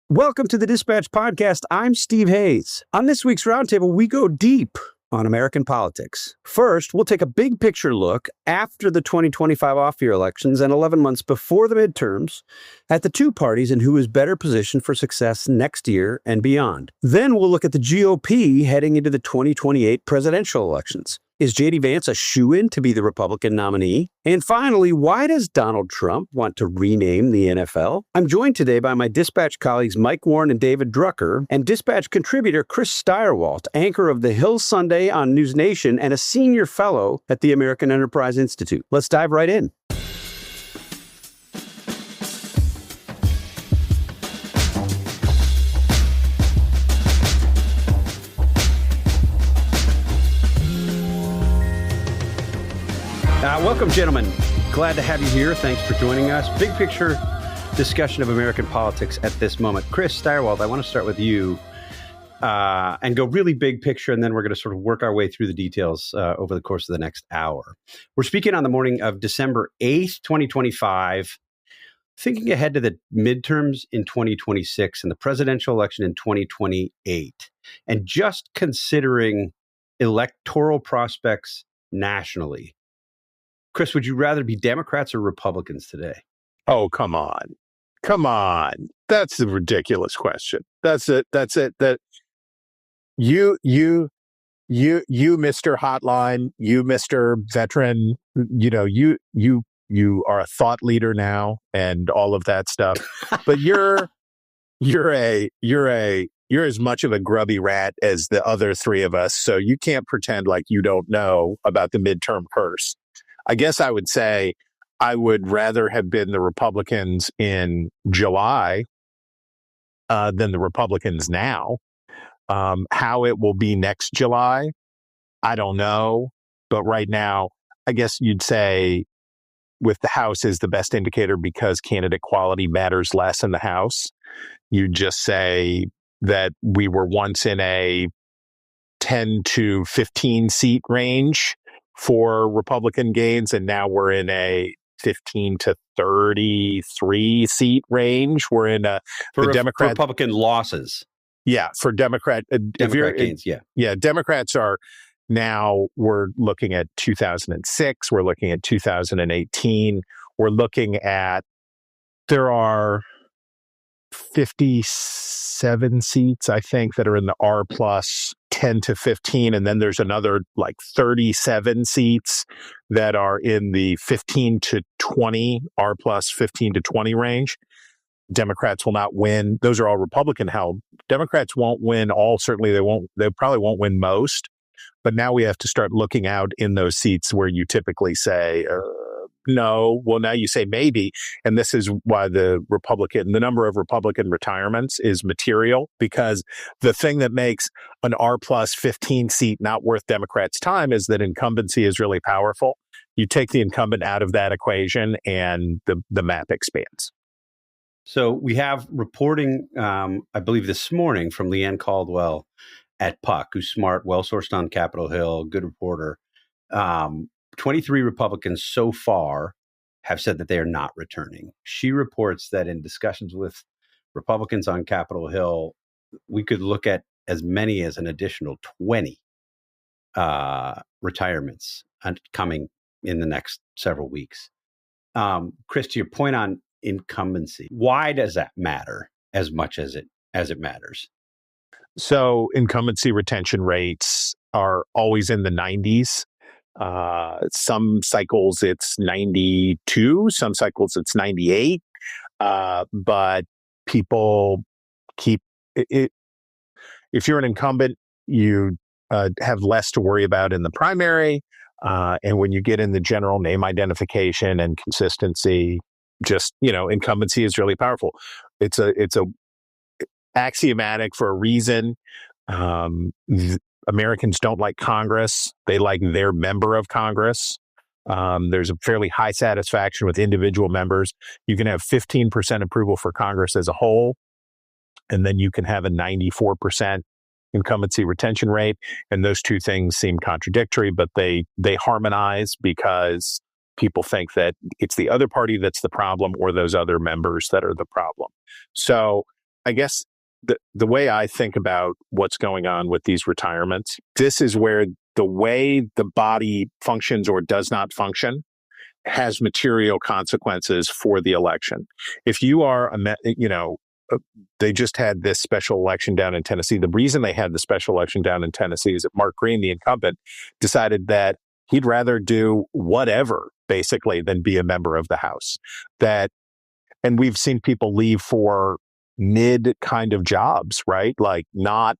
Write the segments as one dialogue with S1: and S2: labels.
S1: Welcome to the Dispatch Podcast. I'm Steve Hayes. On this week's Roundtable, we go deep on American politics. First, we'll take a big picture look after the 2025 off-year elections and 11 months before the midterms at the two parties and who is better positioned for success next year and beyond. Then we'll look at the GOP heading into the 2028 presidential elections. Is J.D. Vance a shoo-in to be the Republican nominee? And finally, why does Donald Trump want to rename the NFL? I'm joined today by my Dispatch colleagues Mike Warren and David Drucker, and Dispatch contributor Chris Stirewalt, anchor of The Hill Sunday on News Nation and a senior fellow at the American Enterprise Institute. Let's dive right in. Welcome, gentlemen. Glad to have you here. Thanks for joining us. Big picture discussion of American politics at this moment. Chris Stirewalt, I want to start with you and go really big picture, and then we're going to sort of work our way through the details over the course of the next hour. We're speaking on the morning of December 8th, 2025, thinking ahead to the midterms in 2026 and the presidential election in 2028, and just considering electoral prospects nationally. Chris, would you rather be Democrats or Republicans today?
S2: Oh, come on. Come on. That's a ridiculous question. That's it. That you, Mr. Hotline, you, Mr. Veteran, you are a thought leader now and all of that stuff. But you're as much of a grubby rat as the other three of us. So you can't pretend like you don't know about the midterm curse. I guess I would say I would rather have been the Republicans in July than the Republicans now. How it will be next July, I don't know. But right now, I guess you'd say with the House is the best indicator because candidate quality matters less in the House. You'd just say that we were once in a 10 to 15 seat range for Republican gains, and now we're in a 15 to 33 seat range. We're in the Democrat
S1: Republican losses.
S2: Yeah, for Democrat
S1: gains.
S2: Yeah. Democrats are now. We're looking at 2006. We're looking at 2018. We're looking at there are 57 seats, I think, that are in the R plus 10 to 15. And then there's another like 37 seats that are in the 15 to 20, R plus 15 to 20 range. Democrats will not win. Those are all Republican held. Democrats won't win all. Certainly they probably won't win most. But now we have to start looking out in those seats where you typically say, no. Well, now you say maybe. And this is why the number of Republican retirements is material, because the thing that makes an R plus 15 seat not worth Democrats' time is that incumbency is really powerful. You take the incumbent out of that equation and the map expands.
S1: So we have reporting, I believe this morning, from Leanne Caldwell at Puck, who's smart, well-sourced on Capitol Hill, good reporter. 23 Republicans so far have said that they are not returning. She reports that in discussions with Republicans on Capitol Hill, we could look at as many as an additional 20 retirements coming in the next several weeks. Chris, to your point on incumbency, why does that matter as much as it matters?
S2: So incumbency retention rates are always in the 90s. Some cycles it's 92, some cycles it's 98. But people keep it. If you're an incumbent, you have less to worry about in the primary. And when you get in the general, name identification and consistency, just, incumbency is really powerful. It's a axiomatic for a reason. Americans don't like Congress. They like their member of Congress. There's a fairly high satisfaction with individual members. You can have 15% approval for Congress as a whole, and then you can have a 94% incumbency retention rate. And those two things seem contradictory, but they harmonize because people think that it's the other party that's the problem or those other members that are the problem. So I guess the way I think about what's going on with these retirements, this is where the way the body functions or does not function has material consequences for the election. If you are, they just had this special election down in Tennessee. The reason they had the special election down in Tennessee is that Mark Green, the incumbent, decided that he'd rather do whatever, basically, than be a member of the House. And we've seen people leave for mid kind of jobs, right? Like not,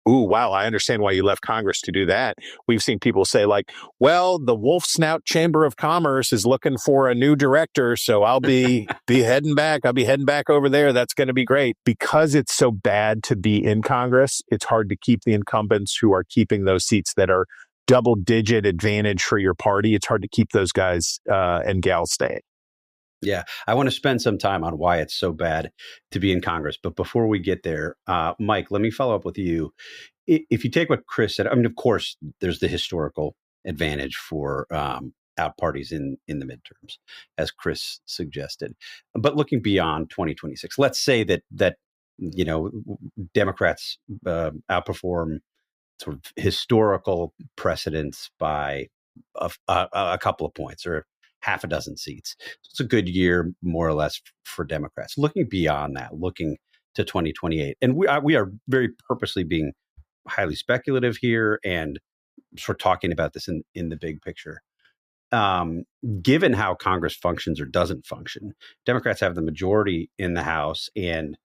S2: ooh, wow, I understand why you left Congress to do that. We've seen people say like, well, the Wolf Snout Chamber of Commerce is looking for a new director, so I'll be heading back. I'll be heading back over there. That's going to be great. Because it's so bad to be in Congress, it's hard to keep the incumbents who are keeping those seats that are double-digit advantage for your party. It's hard to keep those guys and gals staying.
S1: Yeah, I want to spend some time on why it's so bad to be in Congress. But before we get there, Mike, let me follow up with you. If you take what Chris said, I mean, of course, there's the historical advantage for out parties in the midterms, as Chris suggested. But looking beyond 2026, let's say that Democrats outperform sort of historical precedents by a couple of points or half a dozen seats. So it's a good year, more or less, for Democrats. Looking beyond that, looking to 2028. And we are very purposely being highly speculative here and sort of talking about this in the big picture. Given how Congress functions or doesn't function, Democrats have the majority in the House and,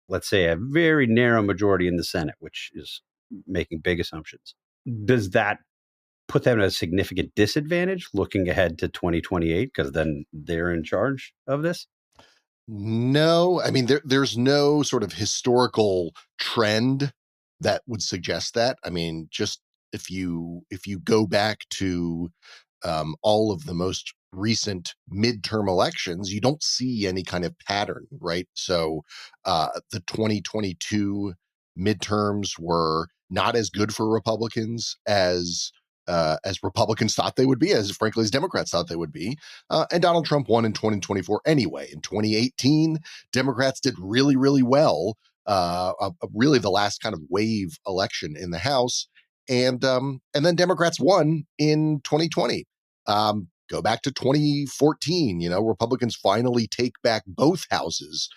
S1: let's say, a very narrow majority in the Senate, which is making big assumptions. Does that put them at a significant disadvantage looking ahead to 2028 because then they're in charge of this?
S3: No, I mean, there's no sort of historical trend that would suggest that. I mean, just if you go back to all of the most recent midterm elections, you don't see any kind of pattern, right? So the 2022 midterms were not as good for Republicans as Republicans thought they would be, as frankly as Democrats thought they would be. And Donald Trump won in 2024 anyway. In 2018, Democrats did really, really well. Really the last kind of wave election in the House. And then Democrats won in 2020. Go back to 2014, Republicans finally take back both houses.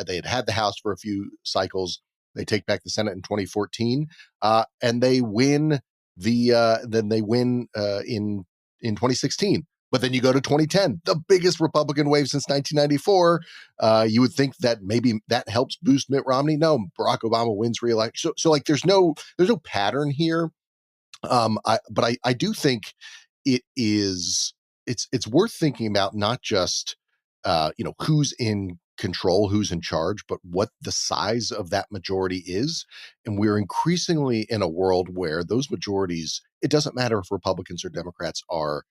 S3: They had the House for a few cycles. They take back the Senate in 2014, and they win in 2016. But then you go to 2010, the biggest Republican wave since 1994. You would think that maybe that helps boost Mitt Romney. No, Barack Obama wins re-election. So like there's no pattern here. But I do think it's worth thinking about not just who's in control, who's in charge, but what the size of that majority is. And we're increasingly in a world where those majorities, it doesn't matter if Republicans or Democrats are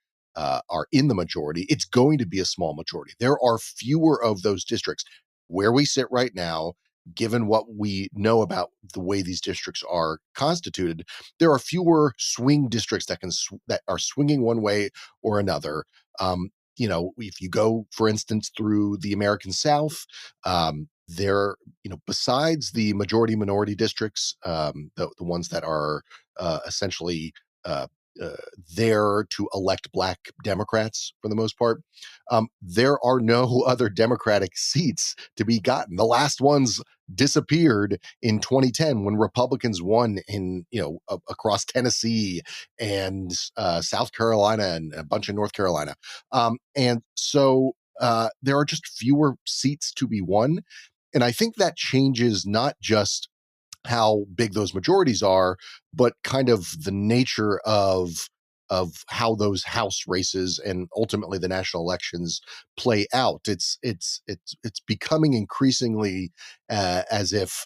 S3: in the majority, it's going to be a small majority. There are fewer of those districts. Where we sit right now, given what we know about the way these districts are constituted, there are fewer swing districts that are swinging one way or another. If you go, for instance, through the American South, there, besides the majority minority districts, the ones that are essentially there to elect Black Democrats for the most part, there are no other Democratic seats to be gotten. The last ones disappeared in 2010 when Republicans won in, across Tennessee and South Carolina and a bunch of North Carolina. And so there are just fewer seats to be won. And I think that changes not just how big those majorities are, but kind of the nature of how those House races and ultimately the national elections play out. It's becoming increasingly as if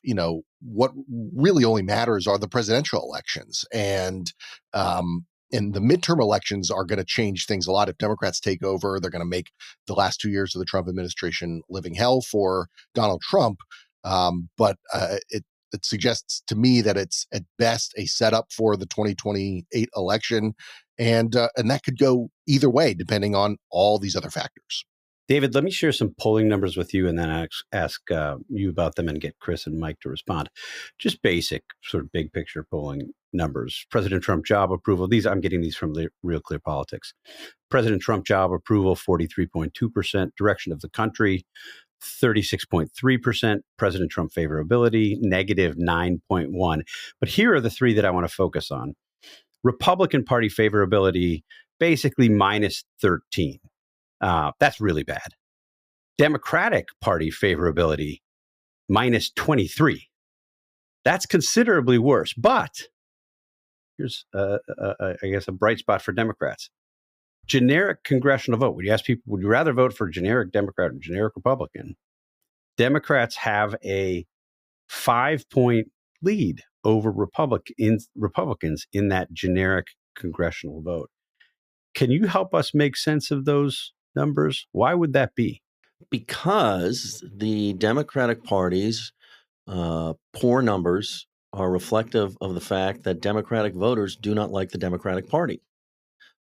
S3: what really only matters are the presidential elections, and the midterm elections are going to change things a lot. If Democrats take over, they're going to make the last 2 years of the Trump administration living hell for Donald Trump. But it suggests to me that it's at best a setup for the 2028 election, and that could go either way depending on all these other factors.
S1: David, let me share some polling numbers with you and then ask you about them and get Chris and Mike to respond. Just basic sort of big picture polling numbers. President Trump job approval. I'm getting these from Real Clear Politics. President Trump job approval, 43.2%. Direction of the country, 36.3%. President Trump favorability, negative 9.1%. But here are the three that I want to focus on. Republican Party favorability, basically minus 13. That's really bad. Democratic Party favorability, minus 23. That's considerably worse. But here's, I guess, a bright spot for Democrats. Generic congressional vote. Would you ask people, would you rather vote for generic Democrat or generic Republican? Democrats have a 5-point lead over Republicans in that generic congressional vote. Can you help us make sense of those numbers? Why would that be?
S4: Because the Democratic Party's poor numbers are reflective of the fact that Democratic voters do not like the Democratic Party.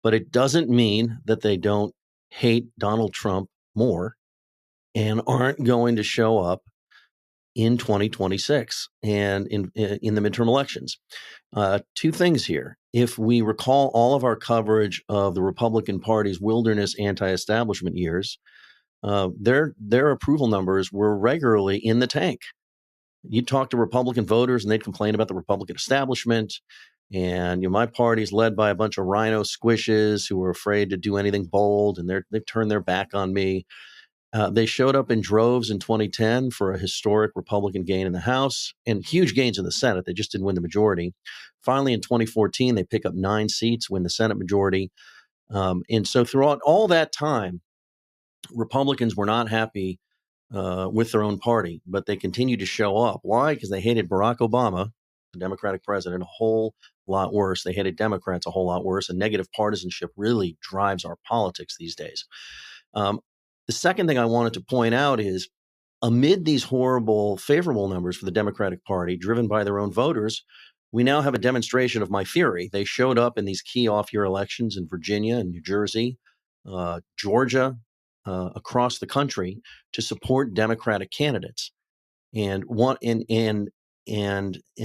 S4: But it doesn't mean that they don't hate Donald Trump more and aren't going to show up in 2026 and in the midterm elections. Two things here. If we recall all of our coverage of the Republican Party's wilderness anti-establishment years, their approval numbers were regularly in the tank. You talk to Republican voters and they'd complain about the Republican establishment. And my party's led by a bunch of rhino squishes who are afraid to do anything bold, and they've turned their back on me. They showed up in droves in 2010 for a historic Republican gain in the House and huge gains in the Senate. They just didn't win the majority. Finally, in 2014, they pick up 9 seats, win the Senate majority. And so throughout all that time, Republicans were not happy with their own party, but they continued to show up. Why? Because they hated Barack Obama, the Democratic president, a whole lot worse. They hated Democrats a whole lot worse. And negative partisanship really drives our politics these days. The second thing I wanted to point out is amid these horrible favorable numbers for the Democratic Party driven by their own voters, we now have a demonstration of my theory. They showed up in these key off-year elections in Virginia and New Jersey, Georgia, across the country to support Democratic candidates. And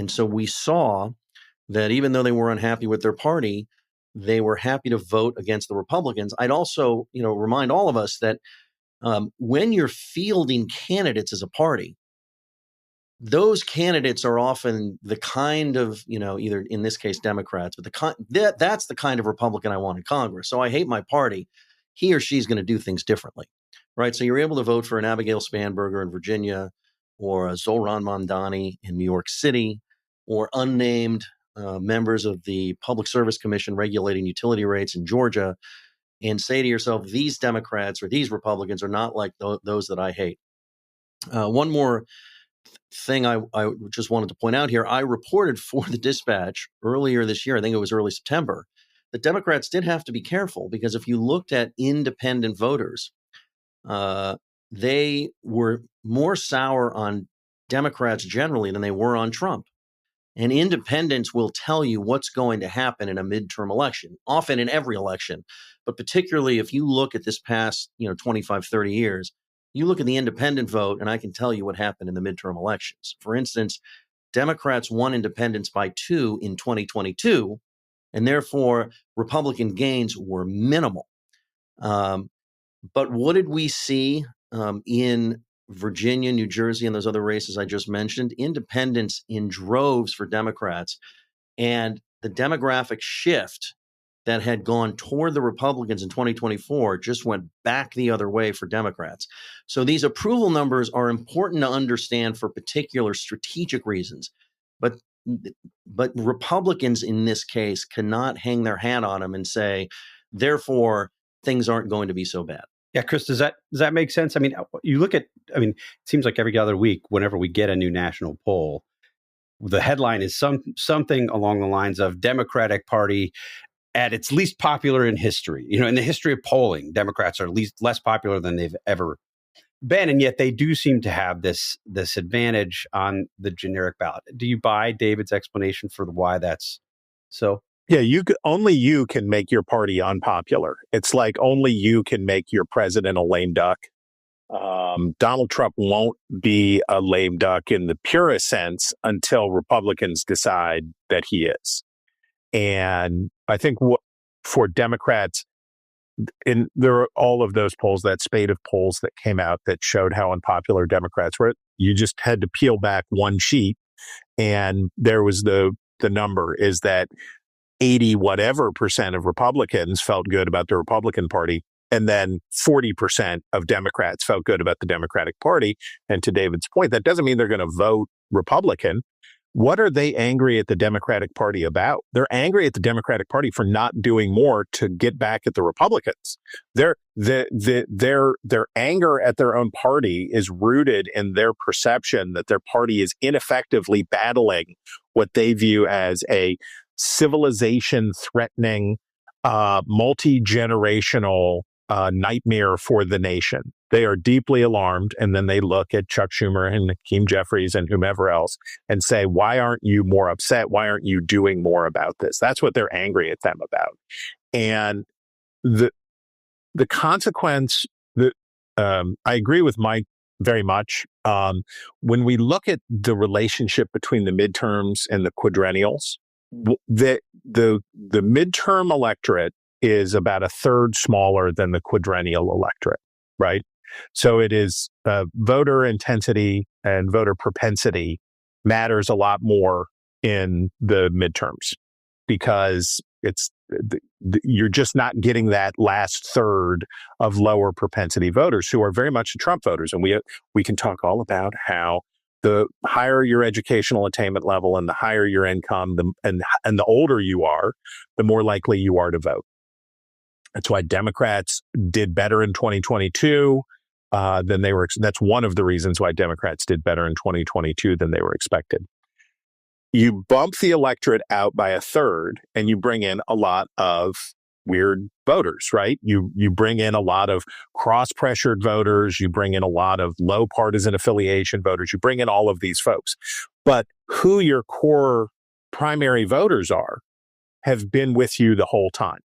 S4: so we saw that even though they were unhappy with their party, they were happy to vote against the Republicans. I'd also, remind all of us that when you're fielding candidates as a party, those candidates are often the kind of, either in this case Democrats, but that's the kind of Republican I want in Congress. So I hate my party. He or she's going to do things differently, right? So you're able to vote for an Abigail Spanberger in Virginia, or a Zohran Mamdani in New York City, or unnamed members of the Public Service Commission regulating utility rates in Georgia, and say to yourself, these Democrats or these Republicans are not like those that I hate. One more thing I just wanted to point out here. I reported for the Dispatch earlier this year, I think it was early September, that Democrats did have to be careful, because if you looked at independent voters, they were more sour on Democrats generally than they were on Trump. And independents will tell you what's going to happen in a midterm election, often in every election. But particularly if you look at this past 25, 30 years, you look at the independent vote, and I can tell you what happened in the midterm elections. For instance, Democrats won independents by 2 in 2022, and therefore Republican gains were minimal. But what did we see in Virginia, New Jersey, and those other races I just mentioned? Independents in droves for Democrats, and the demographic shift that had gone toward the Republicans in 2024 just went back the other way for Democrats. So these approval numbers are important to understand for particular strategic reasons, but Republicans in this case cannot hang their hat on them and say, therefore, things aren't going to be so bad.
S1: Yeah, Chris, does that make sense? I mean, it seems like every other week, whenever we get a new national poll, the headline is something along the lines of Democratic Party at its least popular in history. In the history of polling, Democrats are less popular than they've ever been, and yet they do seem to have this advantage on the generic ballot. Do you buy David's explanation for why that's so?
S2: Yeah, only you can make your party unpopular. It's like only you can make your president a lame duck. Donald Trump won't be a lame duck in the purest sense until Republicans decide that he is. And I think for Democrats, there are all of those polls, that spate of polls that came out that showed how unpopular Democrats were. You just had to peel back one sheet, and there was the number is that 80 whatever percent of Republicans felt good about the Republican Party, and then 40% of Democrats felt good about the Democratic Party. And to David's point, that doesn't mean they're going to vote Republican. What are they angry at the Democratic Party about? They're angry at the Democratic Party for not doing more to get back at the Republicans. Their anger at their own party is rooted in their perception that their party is ineffectively battling what they view as a civilization-threatening, multi-generational nightmare for the nation. They are deeply alarmed, and then they look at Chuck Schumer and Hakeem Jeffries and whomever else and say, why aren't you more upset? Why aren't you doing more about this? That's what they're angry at them about. And the consequence, I agree with Mike very much. When we look at the relationship between the midterms and the quadrennials, the midterm electorate is about a third smaller than the quadrennial electorate, right? So it is voter intensity and voter propensity matters a lot more in the midterms because you're just not getting that last third of lower propensity voters who are very much Trump voters. And we can talk all about how the higher your educational attainment level and the higher your income, and the older you are, the more likely you are to vote. That's why Democrats did better in 2022 than they were. That's one of the reasons why Democrats did better in 2022 than they were expected. You bump the electorate out by a third, and you bring in a lot of weird voters, right? You bring in a lot of cross-pressured voters. You bring in a lot of low partisan affiliation voters. You bring in all of these folks. But who your core primary voters are have been with you the whole time.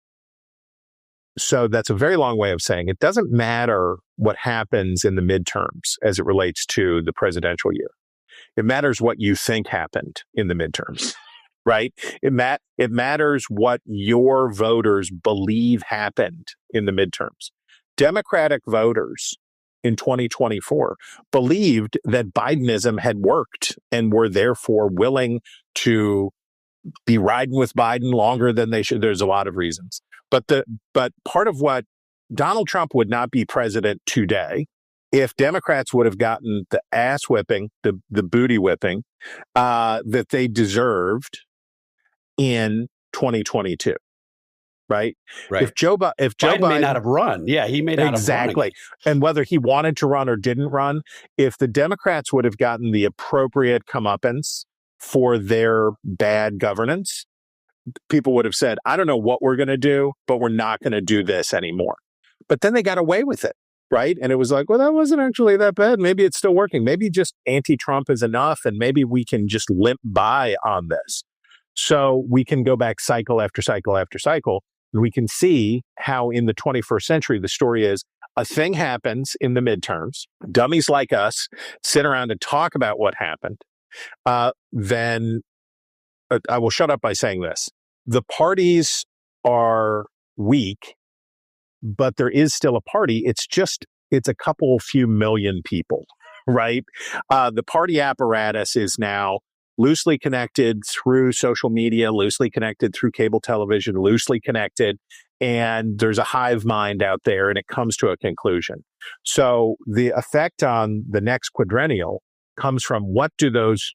S2: So that's a very long way of saying it doesn't matter what happens in the midterms as it relates to the presidential year. It matters what you think happened in the midterms, right? It matters what your voters believe happened in the midterms. Democratic voters in 2024 believed that Bidenism had worked and were therefore willing to be riding with Biden longer than they should. There's a lot of reasons. But part of what Donald Trump would not be president today if Democrats would have gotten the ass whipping, the booty whipping that they deserved in 2022. Right. If Biden
S1: may not have run. Yeah, he may not
S2: exactly.
S1: have run.
S2: And whether he wanted to run or didn't run, if the Democrats would have gotten the appropriate comeuppance for their bad governance, people would have said, I don't know what we're going to do, but we're not going to do this anymore. But then they got away with it, right? And it was like, well, that wasn't actually that bad. Maybe it's still working. Maybe just anti-Trump is enough, and maybe we can just limp by on this. So we can go back cycle after cycle after cycle, and we can see how in the 21st century, the story is a thing happens in the midterms. Dummies like us sit around and talk about what happened. Then I will shut up by saying this. The parties are weak, but there is still a party. It's a few million people, right? The party apparatus is now loosely connected through social media, loosely connected through cable television, loosely connected, and there's a hive mind out there, and it comes to a conclusion. So the effect on the next quadrennial comes from what do those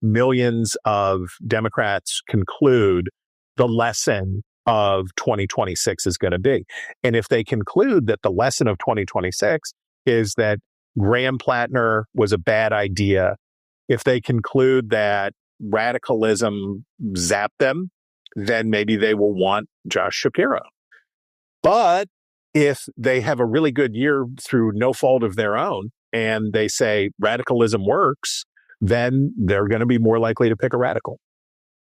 S2: millions of Democrats conclude the lesson of 2026 is going to be. And if they conclude that the lesson of 2026 is that Graham Plattner was a bad idea, if they conclude that radicalism zapped them, then maybe they will want Josh Shapiro. But if they have a really good year through no fault of their own, and they say radicalism works, then they're going to be more likely to pick a radical.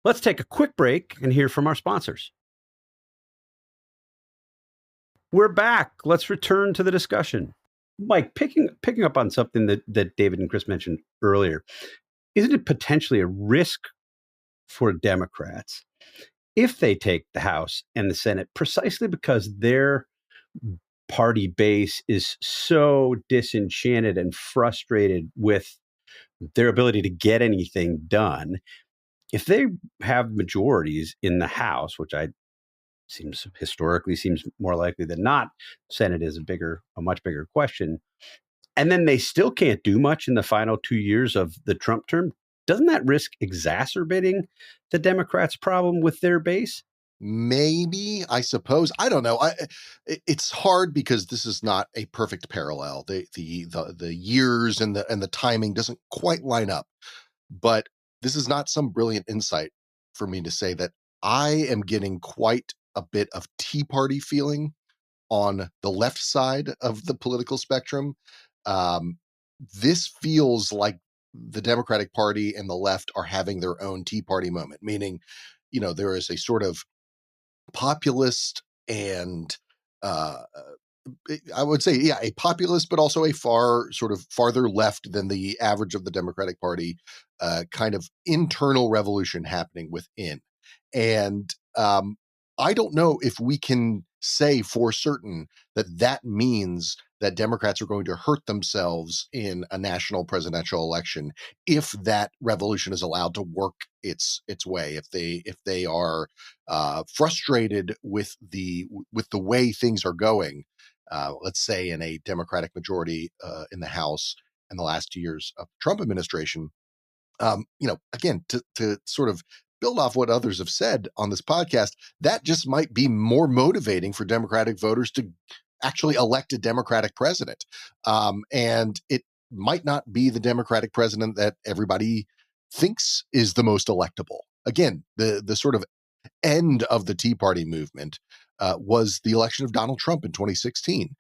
S1: Let's take a quick break and hear from our sponsors. We're back. Let's return to the discussion. Mike, picking up on something that David and Chris mentioned earlier, isn't it potentially a risk for Democrats if they take the House and the Senate precisely because their party base is so disenchanted and frustrated with their ability to get anything done? If they have majorities in the House, which historically seems more likely than not, Senate is a much bigger question, and then they still can't do much in the final 2 years of the Trump term, doesn't that risk exacerbating the Democrats' problem with their base?
S3: Maybe, I suppose. I don't know. It's hard because this is not a perfect parallel. The years and the timing doesn't quite line up. But this is not some brilliant insight for me to say that I am getting quite a bit of Tea Party feeling on the left side of the political spectrum. This feels like the Democratic Party and the left are having their own Tea Party moment, meaning, there is a sort of populist and I would say, yeah, a populist, but also a farther left than the average of the Democratic Party, kind of internal revolution happening within. And I don't know if we can say for certain that means that Democrats are going to hurt themselves in a national presidential election if that revolution is allowed to work its way. If they are frustrated with the way things are going, let's say in a Democratic majority in the House in the last 2 years of the Trump administration, again, to sort of build off what others have said on this podcast, that just might be more motivating for Democratic voters to actually elect a Democratic president. And it might not be the Democratic president that everybody thinks is the most electable. Again, the sort of end of the Tea Party movement was the election of Donald Trump in 2016.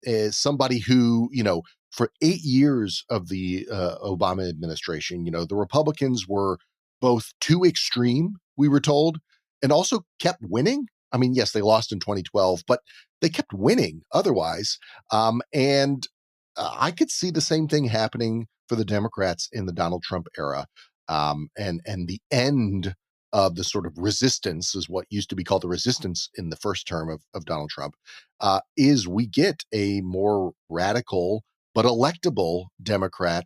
S3: As somebody who, for 8 years of the Obama administration, the Republicans were both too extreme, we were told, and also kept winning. I mean, yes, they lost in 2012, but they kept winning otherwise. And I could see the same thing happening for the Democrats in the Donald Trump era. And the end of the sort of resistance is what used to be called the resistance in the first term of Donald Trump, is we get a more radical but electable Democrat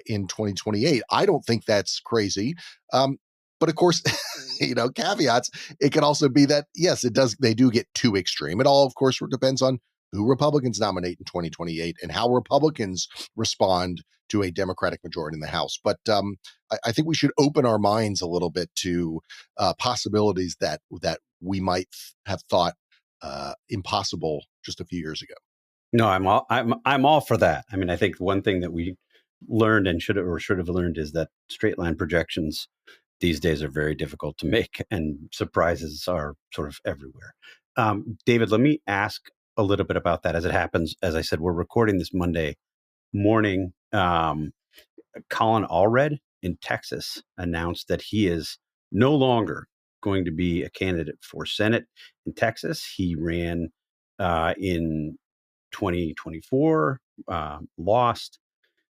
S3: in 2028. I don't think that's crazy. But of course, caveats, it can also be that, yes, they do get too extreme. It all, of course, depends on who Republicans nominate in 2028 and how Republicans respond to a Democratic majority in the House. But I think we should open our minds a little bit to possibilities that we might have thought impossible just a few years ago.
S1: No, I'm all for that. I mean, I think one thing that we learned and should have learned is that straight line projections these days are very difficult to make, and surprises are sort of everywhere. David, let me ask a little bit about that as it happens. As I said, we're recording this Monday morning. Colin Allred in Texas announced that he is no longer going to be a candidate for Senate in Texas. He ran in 2024, lost,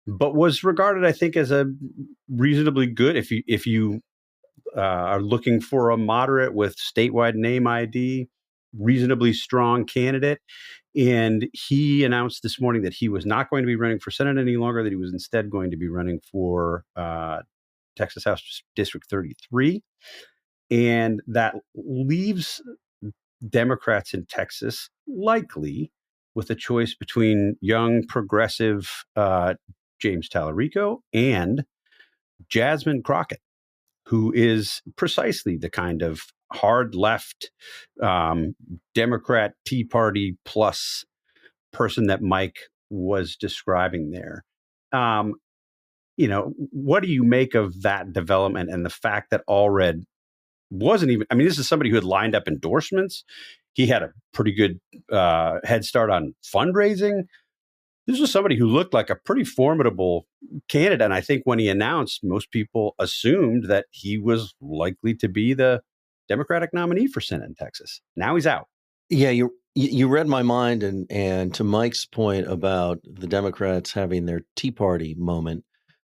S1: but was regarded, I think, as a reasonably good, if you are looking for a moderate with statewide name ID, reasonably strong candidate. And he announced this morning that he was not going to be running for Senate any longer, that he was instead going to be running for Texas House District 33. And that leaves Democrats in Texas likely with a choice between young progressive James Tallarico and Jasmine Crockett, who is precisely the kind of hard left Democrat Tea Party plus person that Mike was describing there. What do you make of that development and the fact that Allred wasn't even, I mean, this is somebody who had lined up endorsements. He had a pretty good head start on fundraising. This was somebody who looked like a pretty formidable candidate. And I think when he announced, most people assumed that he was likely to be the Democratic nominee for Senate in Texas. Now he's out.
S4: Yeah, you read my mind, and to Mike's point about the Democrats having their Tea Party moment,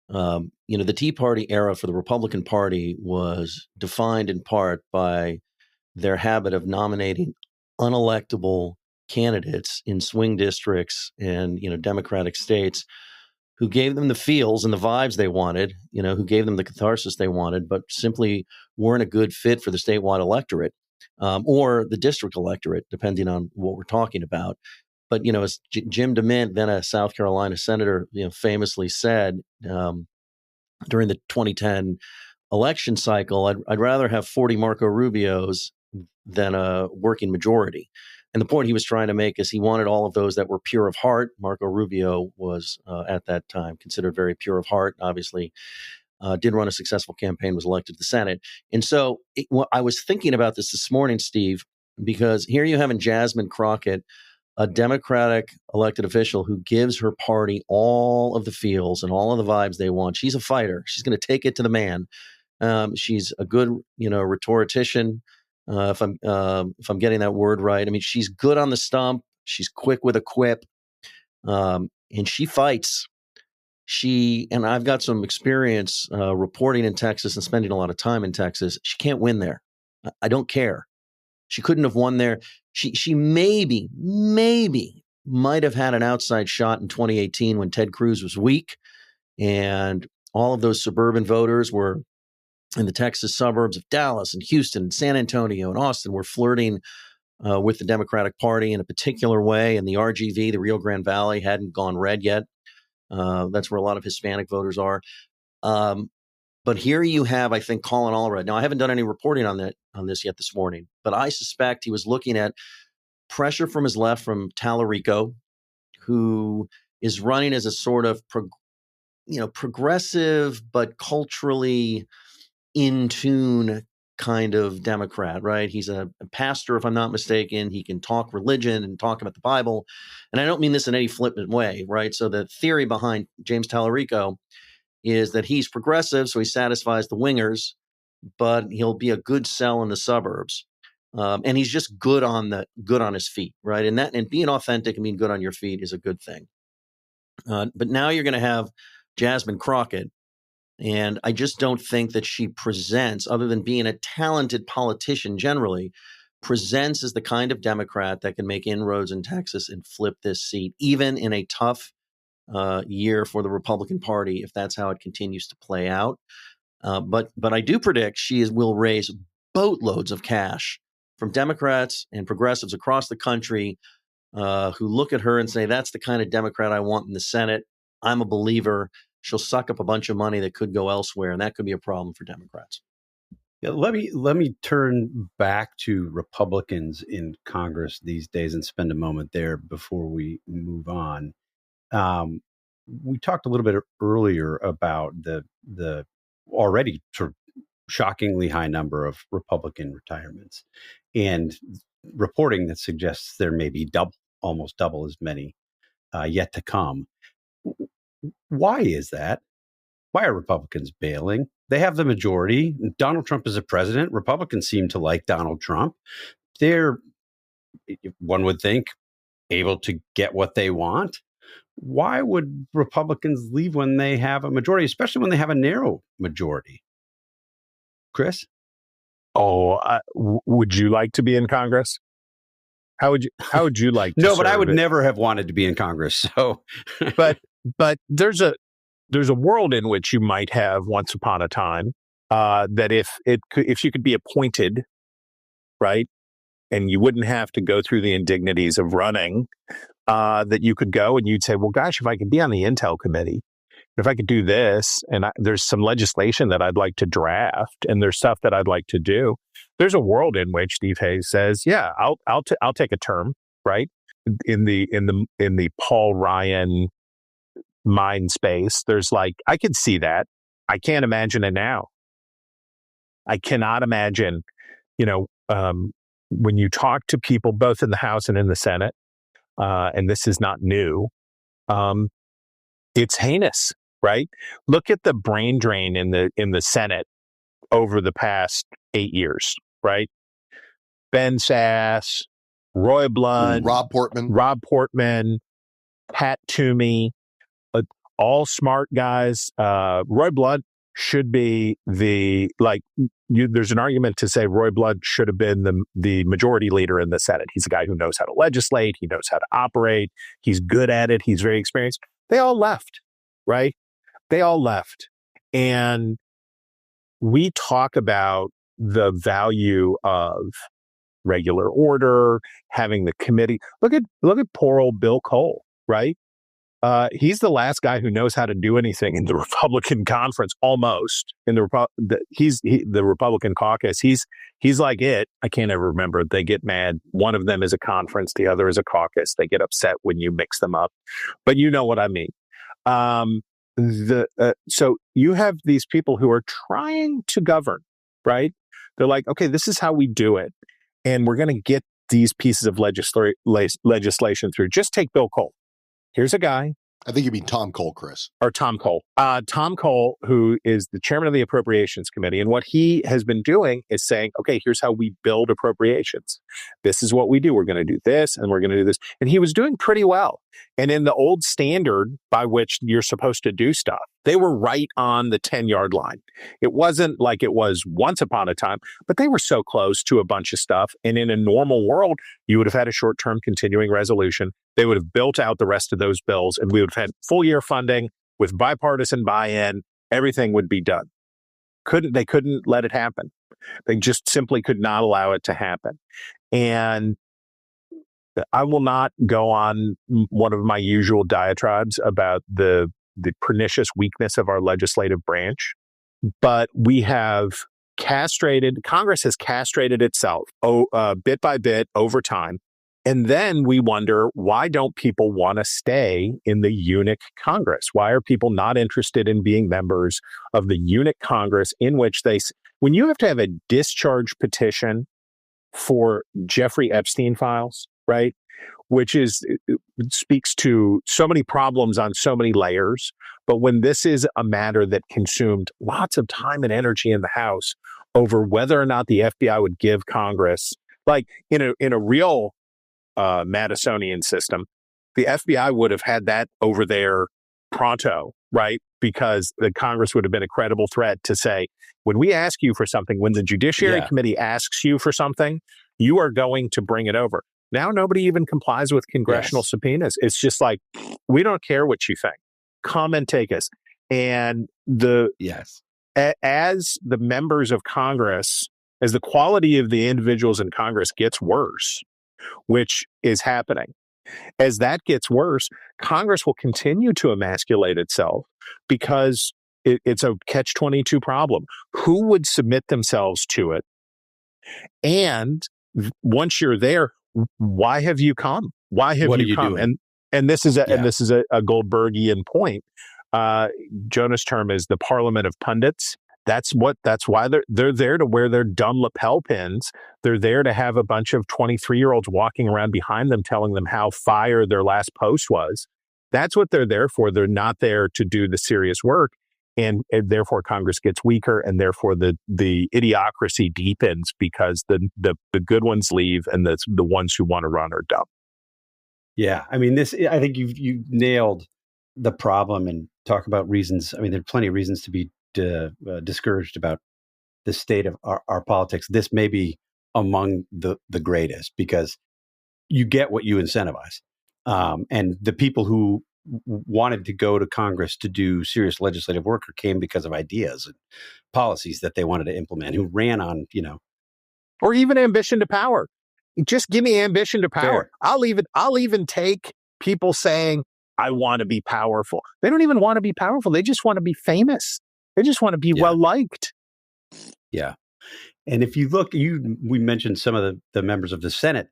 S4: the Tea Party era for the Republican Party was defined in part by their habit of nominating unelectable candidates in swing districts and Democratic states who gave them the feels and the vibes they wanted, who gave them the catharsis they wanted, but simply weren't a good fit for the statewide electorate or the district electorate, depending on what we're talking about. But as Jim DeMint, then a South Carolina senator, famously said during the 2010 election cycle, I'd rather have 40 Marco Rubios than a working majority. And the point he was trying to make is he wanted all of those that were pure of heart. Marco Rubio was at that time considered very pure of heart, obviously did run a successful campaign, was elected to the Senate. And so I was thinking about this morning, Steve, because here you have in Jasmine Crockett, a Democratic elected official who gives her party all of the feels and all of the vibes they want. She's a fighter. She's going to take it to the man. She's a good, rhetorician. If I'm getting that word right, I mean, she's good on the stump. She's quick with a quip, and she fights. And I've got some experience reporting in Texas and spending a lot of time in Texas. She can't win there. I don't care. She couldn't have won there. She maybe might have had an outside shot in 2018 when Ted Cruz was weak, and all of those suburban voters were in the Texas suburbs of Dallas and Houston and San Antonio and Austin were flirting with the Democratic Party in a particular way. And the RGV, the Rio Grande Valley, hadn't gone red yet. That's where a lot of Hispanic voters are. But here you have, I think, Colin Allred. Now, I haven't done any reporting on this yet this morning, but I suspect he was looking at pressure from his left from Tallarico, who is running as a sort of progressive but culturally in tune kind of Democrat, right? He's a pastor, if I'm not mistaken. He can talk religion and talk about the Bible. And I don't mean this in any flippant way, right? So the theory behind James Tallarico is that he's progressive, so he satisfies the wingers, but he'll be a good sell in the suburbs. And he's just good on his feet, right? And being authentic and being good on your feet is a good thing. But now you're going to have Jasmine Crockett, and I just don't think that she presents, other than being a talented politician generally, presents as the kind of Democrat that can make inroads in Texas and flip this seat, even in a tough year for the Republican Party, if that's how it continues to play out. But I do predict she will raise boatloads of cash from Democrats and progressives across the country who look at her and say, that's the kind of Democrat I want in the Senate. I'm a believer. She'll suck up a bunch of money that could go elsewhere, and that could be a problem for Democrats.
S1: Yeah, let me turn back to Republicans in Congress these days and spend a moment there before we move on. We talked a little bit earlier about the already sort of shockingly high number of Republican retirements and reporting that suggests there may be almost double as many yet to come. Why is that? Why are Republicans bailing? They have the majority. Donald Trump is a president. Republicans seem to like Donald Trump. They're, one would think, able to get what they want. Why would Republicans leave when they have a majority, especially when they have a narrow majority? Chris?
S2: Would you like to be in Congress? How would you like to
S1: No, but I would
S2: serve?
S1: never have wanted to be in Congress. So,
S2: but there's a world in which you might have once upon a time that if you could be appointed, right, and you wouldn't have to go through the indignities of running, that you could go and you'd say, well, gosh, if I could be on the Intel committee, if I could do this, and there's some legislation that I'd like to draft, and there's stuff that I'd like to do. There's a world in which Steve Hayes says, yeah, I'll take a term, right, in the Paul Ryan mind space. There's I could see that. I can't imagine it now. I cannot imagine, when you talk to people both in the House and in the Senate, and this is not new, It's heinous, right? Look at the brain drain in the Senate over the past 8 years, right? Ben Sass, Roy Blunt,
S3: Rob Portman,
S2: Pat Toomey, all smart guys. Roy Blunt should be there's an argument to say Roy Blunt should have been the majority leader in the Senate. He's a guy who knows how to legislate. He knows how to operate. He's good at it. He's very experienced. They all left, right? They all left. And we talk about the value of regular order, having the committee. Look at poor old Bill Cole, right? He's the last guy who knows how to do anything in the Republican conference, almost in the Republican caucus. He's like it. I can't ever remember. They get mad. One of them is a conference. The other is a caucus. They get upset when you mix them up, but you know what I mean. So you have these people who are trying to govern, right? They're like, okay, this is how we do it. And we're going to get these pieces of legislation through. Just take Bill Cole. Here's a guy.
S3: I think you mean Tom Cole, Chris.
S2: Or Tom Cole. Tom Cole, who is the chairman of the Appropriations Committee. And what he has been doing is saying, okay, here's how we build appropriations. This is what we do. We're going to do this and we're going to do this. And he was doing pretty well. And in the old standard by which you're supposed to do stuff, they were right on the 10-yard line. It wasn't like it was once upon a time, but they were so close to a bunch of stuff. And in a normal world, you would have had a short-term continuing resolution. They would have built out the rest of those bills, and we would have had full year funding with bipartisan buy-in. Everything would be done. They couldn't let it happen. They just simply could not allow it to happen. And I will not go on one of my usual diatribes about the pernicious weakness of our legislative branch, but we have Congress has castrated itself bit by bit over time. And then we wonder, why don't people want to stay in the Eunuch Congress? Why are people not interested in being members of the Eunuch Congress in which when you have to have a discharge petition for Jeffrey Epstein files, right? Which speaks to so many problems on so many layers. But when this is a matter that consumed lots of time and energy in the House over whether or not the FBI would give Congress, like in a real Madisonian system, the FBI would have had that over there pronto, right? Because the Congress would have been a credible threat to say, when we ask you for something, when the Judiciary Committee asks you for something, you are going to bring it over. Now nobody even complies with congressional subpoenas. It's just like, we don't care what you think. Come and take us. And as the members of Congress, as the quality of the individuals in Congress gets worse, which is happening, as that gets worse, Congress will continue to emasculate itself because it's a catch-22 problem. Who would submit themselves to it? And once you're there, why have you come? Why have you come?
S4: Doing?
S2: And this is a Goldbergian point. Jonah's term is the Parliament of Pundits. That's why they're there to wear their dumb lapel pins. They're there to have a bunch of 23-year-olds walking around behind them telling them how fire their last post was. That's what they're there for. They're not there to do the serious work. And therefore Congress gets weaker, and therefore the idiocracy deepens because the good ones leave and the ones who want to run are dumb.
S1: Yeah, I mean, I think you've nailed the problem and talk about reasons. I mean, there are plenty of reasons to be discouraged about the state of our politics. This may be among the greatest because you get what you incentivize, and the people who wanted to go to Congress to do serious legislative work came because of ideas and policies that they wanted to implement, who ran on,
S2: or even ambition to power. Just give me ambition to power.
S1: Fair.
S2: I'll even take people saying, I want to be powerful. They don't even want to be powerful. They just want to be famous. They just want to be well liked.
S1: Yeah. And if you look, we mentioned some of the members of the Senate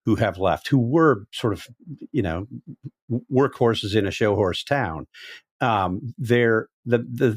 S1: who have left, who were sort of, workhorses in a show horse town. The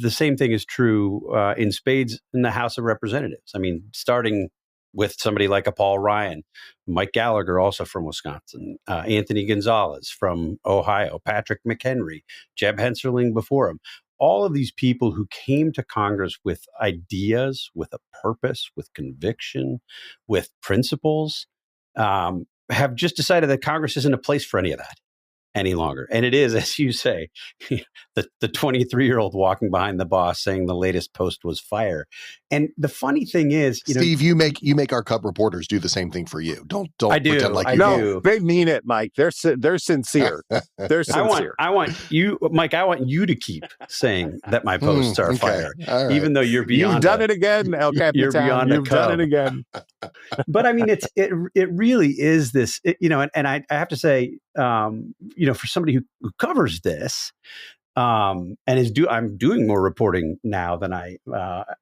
S1: same thing is true in spades in the House of Representatives. I mean, starting with somebody like a Paul Ryan, Mike Gallagher, also from Wisconsin, Anthony Gonzalez from Ohio, Patrick McHenry, Jeb Hensarling before him. All of these people who came to Congress with ideas, with a purpose, with conviction, with principles, have just decided that Congress isn't a place for any of that any longer. And it is, as you say, the 23-year-old walking behind the boss saying the latest post was fire. And the funny thing is,
S3: Steve, you make our cub reporters do the same thing for you. Don't pretend like you
S2: no,
S3: do.
S2: they mean it, Mike. They're sincere. They're sincere.
S1: I want you, Mike. I want you to keep saying that my posts are fire,
S3: right.
S1: even though you're beyond.
S2: You've done it again, El Capitan.
S1: You're beyond
S2: You've done it again.
S1: But I mean, it really is this, and I have to say, for somebody who covers this, and I'm doing more reporting now than I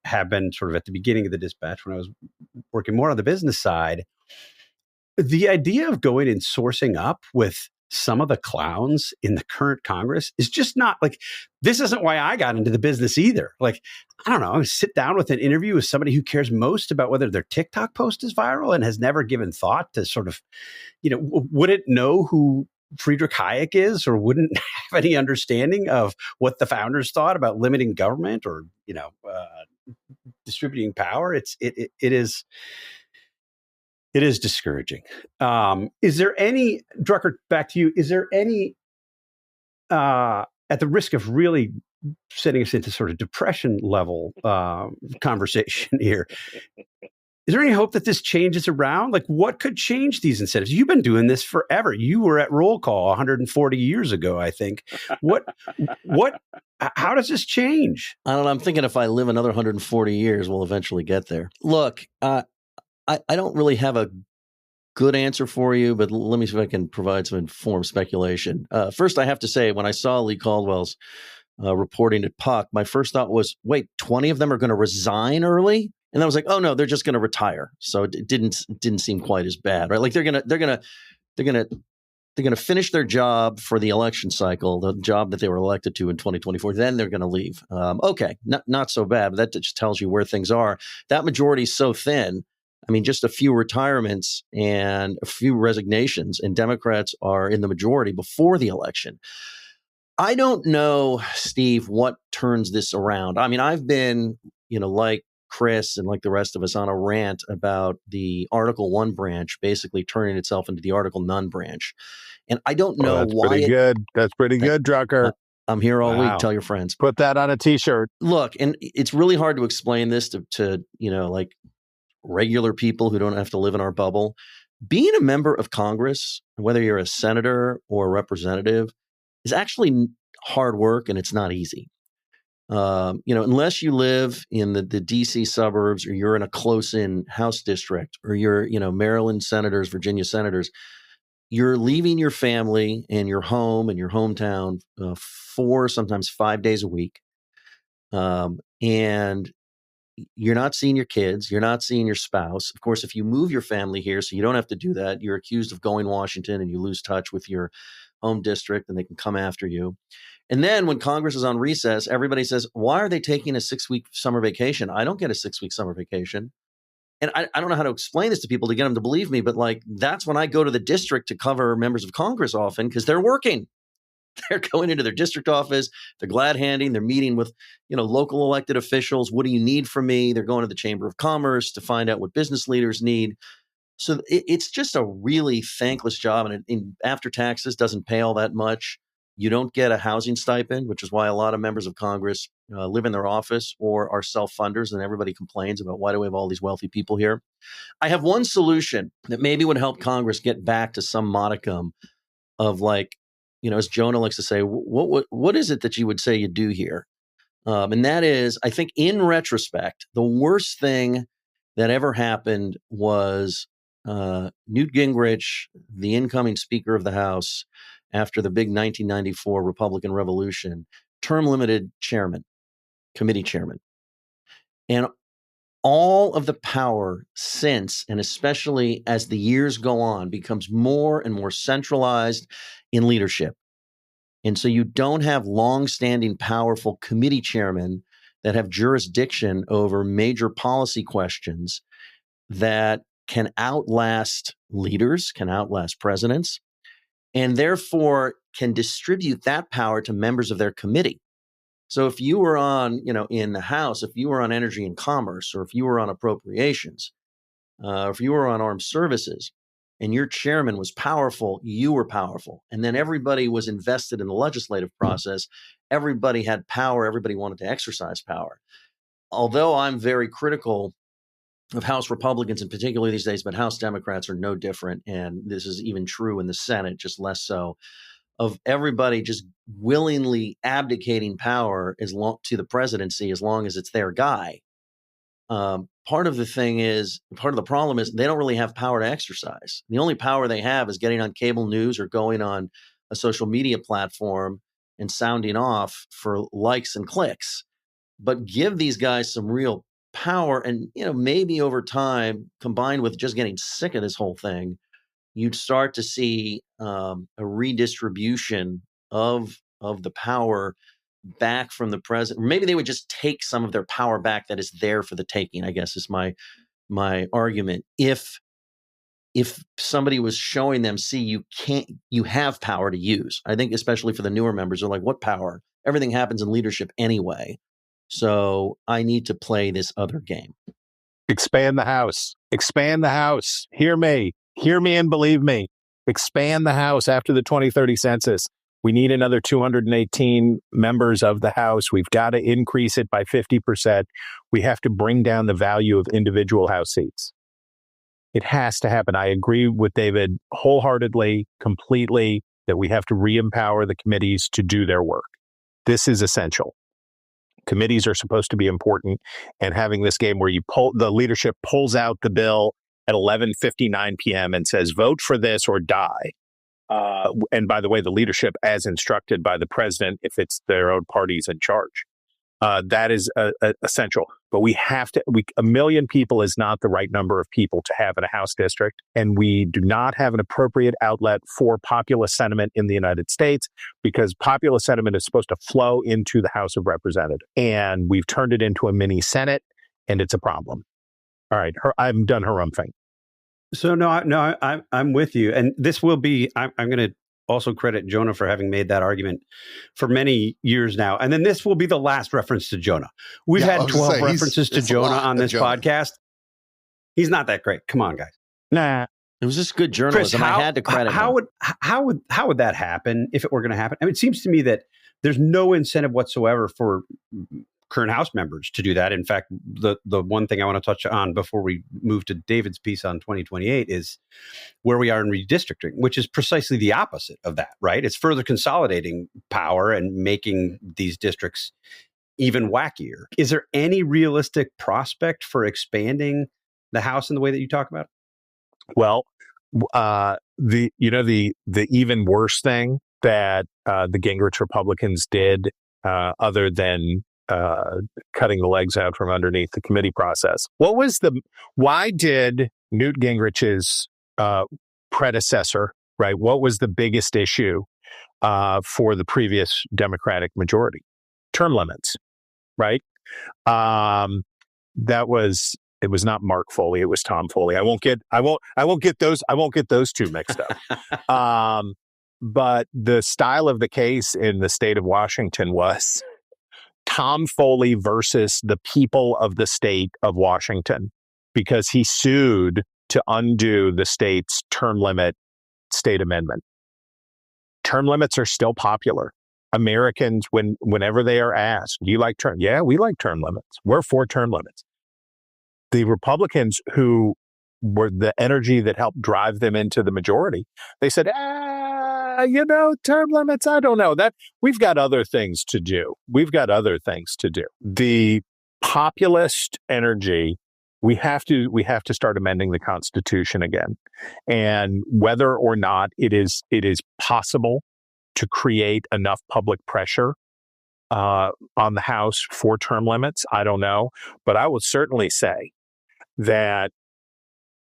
S1: have been sort of at the beginning of the Dispatch when I was working more on the business side. The idea of going and sourcing up with some of the clowns in the current Congress is just not like, this isn't why I got into the business either. Like, I don't know, sit down with an interview with somebody who cares most about whether their TikTok post is viral and has never given thought to sort of, wouldn't know who Friedrich Hayek is, or wouldn't have any understanding of what the founders thought about limiting government or, distributing power. It is discouraging. Is there any, Drucker, back to you, is there any, at the risk of really sending us into sort of depression level conversation here, is there any hope that this changes around? Like, what could change these incentives? You've been doing this forever. You were at roll call 140 years ago, I think. How does this change?
S4: I don't know. I'm thinking if I live another 140 years, we'll eventually get there. Look, I don't really have a good answer for you, but let me see if I can provide some informed speculation. First, I have to say, when I saw Lee Caldwell's reporting at Puck, my first thought was, wait, 20 of them are going to resign early? And I was like, oh no, they're just going to retire. So it didn't seem quite as bad, right? Like they're gonna finish their job for the election cycle, the job that they were elected to in 2024. Then they're going to leave. Okay, not so bad. But that just tells you where things are. That majority is so thin. I mean, just a few retirements and a few resignations, and Democrats are in the majority before the election. I don't know, Steve, what turns this around. I mean, I've been, like Chris and like the rest of us, on a rant about the Article 1 branch basically turning itself into the Article None branch. And I don't know why.
S2: Pretty good. That's pretty good, Drucker.
S4: I'm here all
S1: Wow.
S4: week. Tell your friends.
S2: Put that on a T-shirt.
S4: Look, and it's really hard to explain this to like regular people who don't have to live in our bubble. Being a member of Congress, whether you're a senator or a representative, is actually hard work, and it's not easy. Unless you live in the DC suburbs, or you're in a close-in House district, or you're, Maryland senators, Virginia senators, you're leaving your family and your home and your hometown 4, sometimes 5 days a week. And you're not seeing your kids. You're not seeing your spouse. Of course, if you move your family here, so you don't have to do that, you're accused of going to Washington and you lose touch with your home district and they can come after you. And then when Congress is on recess, everybody says, why are they taking a 6-week summer vacation? I don't get a 6-week summer vacation. And I don't know how to explain this to people to get them to believe me, but like, that's when I go to the district to cover members of Congress often, because they're working. They're going into their district office. They're glad handing. They're meeting with, local elected officials. What do you need from me? They're going to the Chamber of Commerce to find out what business leaders need. So it's just a really thankless job. And after taxes, doesn't pay all that much. You don't get a housing stipend, which is why a lot of members of Congress live in their office or are self-funders. And everybody complains about, why do we have all these wealthy people here? I have one solution that maybe would help Congress get back to some modicum of, like, as Jonah likes to say, what is it that you would say you do here? And that is, I think in retrospect, the worst thing that ever happened was Newt Gingrich, the incoming Speaker of the House after the big 1994 Republican Revolution, term-limited committee chairman. And all of the power since, and especially as the years go on, becomes more and more centralized in leadership. And so you don't have long-standing, powerful committee chairmen that have jurisdiction over major policy questions. that can outlast leaders, can outlast presidents, and therefore can distribute that power to members of their committee. So if you were on, in the House, if you were on Energy and Commerce, or if you were on Appropriations, if you were on Armed Services, and your chairman was powerful, you were powerful. And then everybody was invested in the legislative process. Everybody had power. Everybody wanted to exercise power. Although I'm very critical of House Republicans, in particular these days, but House Democrats are no different. And this is even true in the Senate, just less so, of everybody just willingly abdicating power to the presidency as long as it's their guy. Part of the problem is they don't really have power to exercise. The only power they have is getting on cable news or going on a social media platform and sounding off for likes and clicks. But give these guys some real power, and maybe over time, combined with just getting sick of this whole thing, you'd start to see a redistribution of the power back from the president. Maybe they would just take some of their power back that is there for the taking, I guess is my argument. If somebody was showing them, see, you have power to use. I think especially for the newer members, they're like, what power? Everything happens in leadership anyway. So I need to play this other game.
S2: Expand the House. Expand the House. Hear me and believe me. Expand the House after the 2030 census. We need another 218 members of the House. We've got to increase it by 50%. We have to bring down the value of individual House seats. It has to happen. I agree with David wholeheartedly, completely, that we have to re-empower the committees to do their work. This is essential. Committees are supposed to be important, and having this game where the leadership pulls out the bill at 11:59 p.m. and says, vote for this or die. And by the way, the leadership, as instructed by the president, if it's their own parties in charge, that is essential. But a million people is not the right number of people to have in a House district. And we do not have an appropriate outlet for populist sentiment in the United States, because populist sentiment is supposed to flow into the House of Representatives. And we've turned it into a mini Senate, and it's a problem. All right, I'm done harumphing.
S1: So I'm with you, and this will be. I'm going to also credit Jonah for having made that argument for many years now, and then this will be the last reference to Jonah. We've had 12 references to Jonah on this podcast. He's not that great. Come on, guys.
S4: Nah, it was just good journalism.
S1: Chris,
S4: I had to credit him.
S1: How would that happen if it were going to happen? I mean, it seems to me that there's no incentive whatsoever for current House members to do that. In fact, the one thing I want to touch on before we move to David's piece on 2028 is where we are in redistricting, which is precisely the opposite of that, right? It's further consolidating power and making these districts even wackier. Is there any realistic prospect for expanding the House in the way that you talk about?
S2: Well, the even worse thing that the Gingrich Republicans did, other than cutting the legs out from underneath the committee process. Why did Newt Gingrich's predecessor, right? What was the biggest issue for the previous Democratic majority? Term limits, right? It was not Mark Foley, it was Tom Foley. I won't get those two mixed up. But the style of the case in the state of Washington was Tom Foley versus the people of the state of Washington, because he sued to undo the state's term limit state amendment. Term limits are still popular. Americans, whenever they are asked, do you like term? Yeah, we like term limits. We're for term limits. The Republicans, who were the energy that helped drive them into the majority, they said, term limits, I don't know. That we've got other things to do. The populist energy, we have to start amending the Constitution again. And whether or not it is possible to create enough public pressure on the House for term limits, I don't know. But I will certainly say that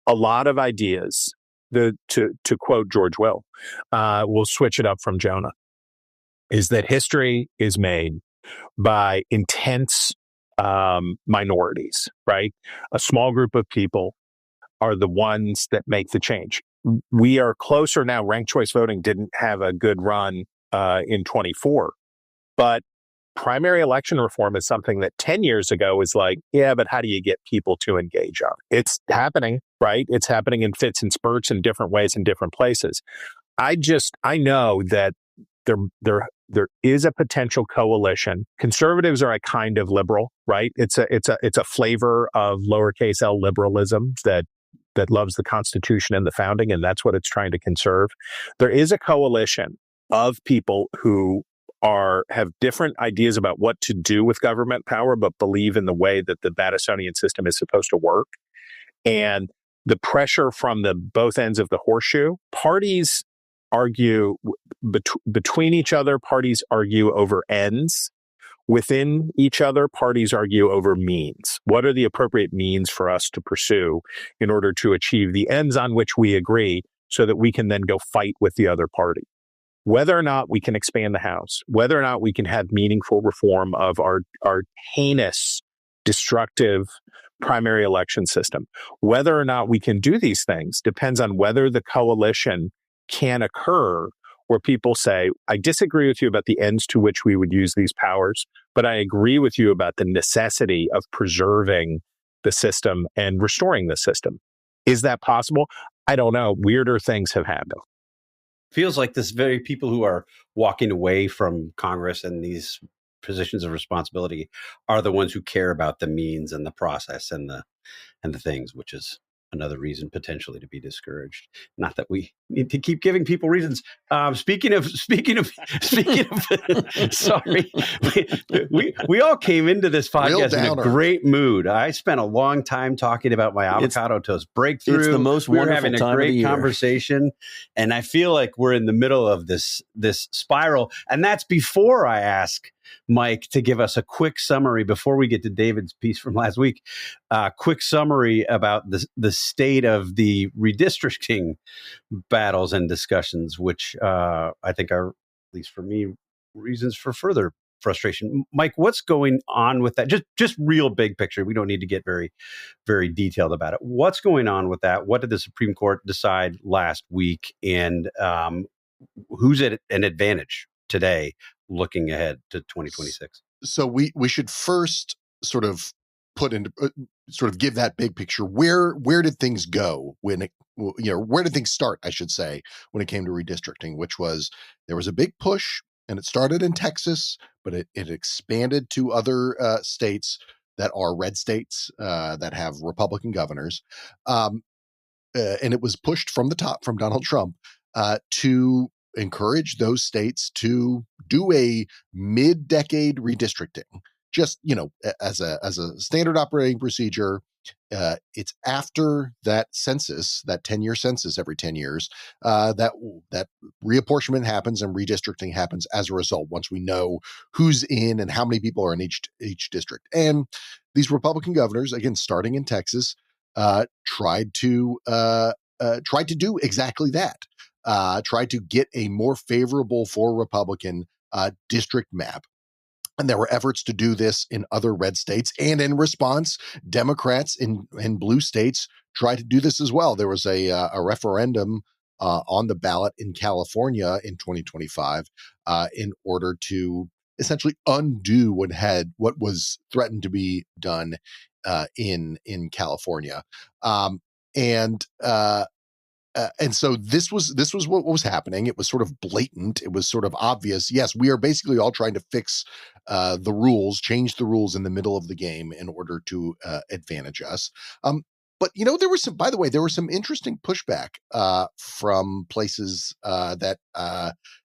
S2: a lot of ideas, to quote George Will, we'll switch it up from Jonah, is that history is made by intense minorities, right? A small group of people are the ones that make the change. We are closer now. Ranked choice voting didn't have a good run in 24, but primary election reform is something that 10 years ago was like, yeah, but how do you get people to engage on? It's happening, right? It's happening in fits and spurts in different ways in different places. I know that there is a potential coalition. Conservatives are a kind of liberal, right? It's a flavor of lowercase l liberalism that loves the Constitution and the founding, and that's what it's trying to conserve. There is a coalition of people who have different ideas about what to do with government power, but believe in the way that the Madisonian system is supposed to work. And the pressure from the both ends of the horseshoe, parties argue between each other, parties argue over ends. Within each other, parties argue over means. What are the appropriate means for us to pursue in order to achieve the ends on which we agree so that we can then go fight with the other party? Whether or not we can expand the House, whether or not we can have meaningful reform of our heinous, destructive primary election system, whether or not we can do these things depends on whether the coalition can occur where people say, I disagree with you about the ends to which we would use these powers, but I agree with you about the necessity of preserving the system and restoring the system. Is that possible? I don't know. Weirder things have happened.
S1: Feels like this very people who are walking away from Congress and these positions of responsibility are the ones who care about the means and the process and the things, which is another reason potentially to be discouraged. Not that we need to keep giving people reasons. Speaking of, sorry, we all came into this podcast in a great mood. I spent a long time talking about my avocado toast breakthrough.
S4: It's the most wonderful
S1: having a
S4: time of the
S1: great
S4: year.
S1: conversation, and I feel like we're in the middle of this spiral. And that's before I ask Mike to give us a quick summary before we get to David's piece from last week. Quick summary about the state of the redistricting battles and discussions, which I think are, at least for me, reasons for further frustration. Mike, what's going on with that? Just real big picture. We don't need to get very, very detailed about it. What's going on with that? What did the Supreme Court decide last week? And who's at an advantage today looking ahead to 2026?
S3: So we should first sort of put into sort of give that big picture. Where did things go when where did things start, I should say, when it came to redistricting, which was there was a big push and it started in Texas, but it expanded to other states that are red states that have Republican governors. And it was pushed from the top, from Donald Trump, to encourage those states to do a mid-decade redistricting. Just, as a standard operating procedure, it's after that census, that 10-year census every 10 years, that reapportionment happens and redistricting happens as a result, once we know who's in and how many people are in each district. And these Republican governors, again, starting in Texas, tried to do exactly that. Tried to get a more favorable for Republican district map. And there were efforts to do this in other red states. And in response, Democrats in blue states tried to do this as well. There was a referendum on the ballot in California in 2025 in order to essentially undo what was threatened to be done in California. And so this was what was happening. It was sort of blatant. It was sort of obvious. Yes, we are basically all trying to fix the rules, change the rules in the middle of the game in order to advantage us. But there was some interesting pushback from places that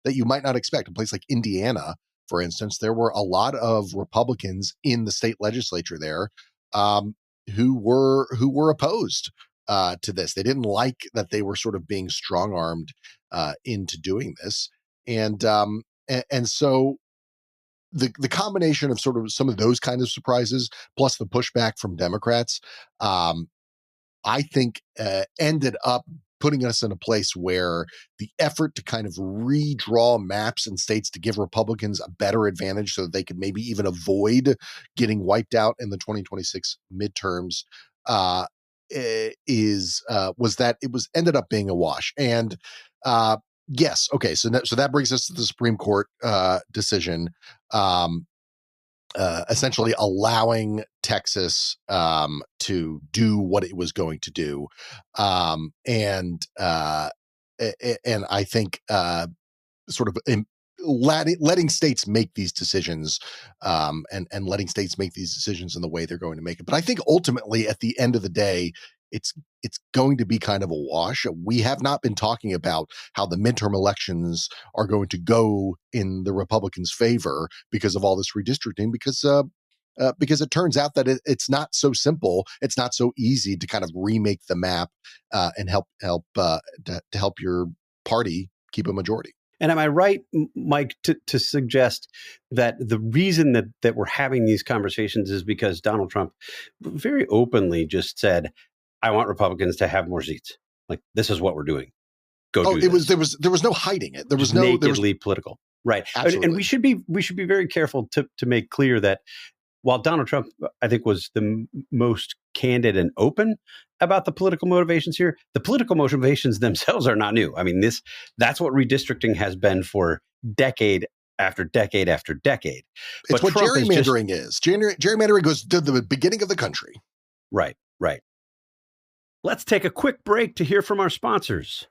S3: you might not expect. A place like Indiana, for instance, there were a lot of Republicans in the state legislature there who were opposed to this. They didn't like that they were sort of being strong-armed into doing this. And so the combination of sort of some of those kind of surprises plus the pushback from Democrats, I think ended up putting us in a place where the effort to kind of redraw maps in states to give Republicans a better advantage so that they could maybe even avoid getting wiped out in the 2026 midterms was that it was ended up being a wash. And yes, okay, so that brings us to the Supreme Court decision, essentially allowing Texas to do what it was going to do, and I think sort of letting states make these decisions, and letting states make these decisions in the way they're going to make it. But I think ultimately, at the end of the day, it's going to be kind of a wash. We have not been talking about how the midterm elections are going to go in the Republicans' favor because of all this redistricting, because it turns out that it's not so simple. It's not so easy to kind of remake the map and help your party keep a majority.
S1: And am I right, Mike, to suggest that the reason that we're having these conversations is because Donald Trump very openly just said, I want Republicans to have more seats. Like, this is what we're doing. Go do this.
S3: There was no hiding it. There was
S1: nakedly political. Right.
S3: Absolutely.
S1: And we should be very careful to make clear that while Donald Trump, I think, was the most candid and open about the political motivations here, the political motivations themselves are not new. I mean, that's what redistricting has been for decade after decade after decade.
S3: It's what gerrymandering is. Gerrymandering goes to the beginning of the country.
S1: Right. Let's take a quick break to hear from our sponsors.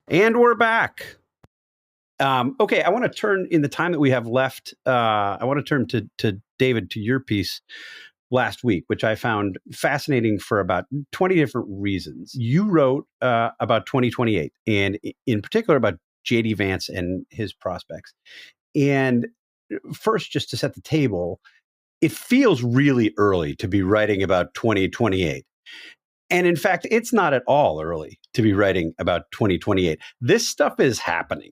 S1: And we're back. Okay, I want to turn, in the time that we have left, I want to turn to David, to your piece last week, which I found fascinating for about 20 different reasons. You wrote about 2028, and in particular about J.D. Vance and his prospects. And first, just to set the table, it feels really early to be writing about 2028. And in fact, it's not at all early to be writing about 2028. This stuff is happening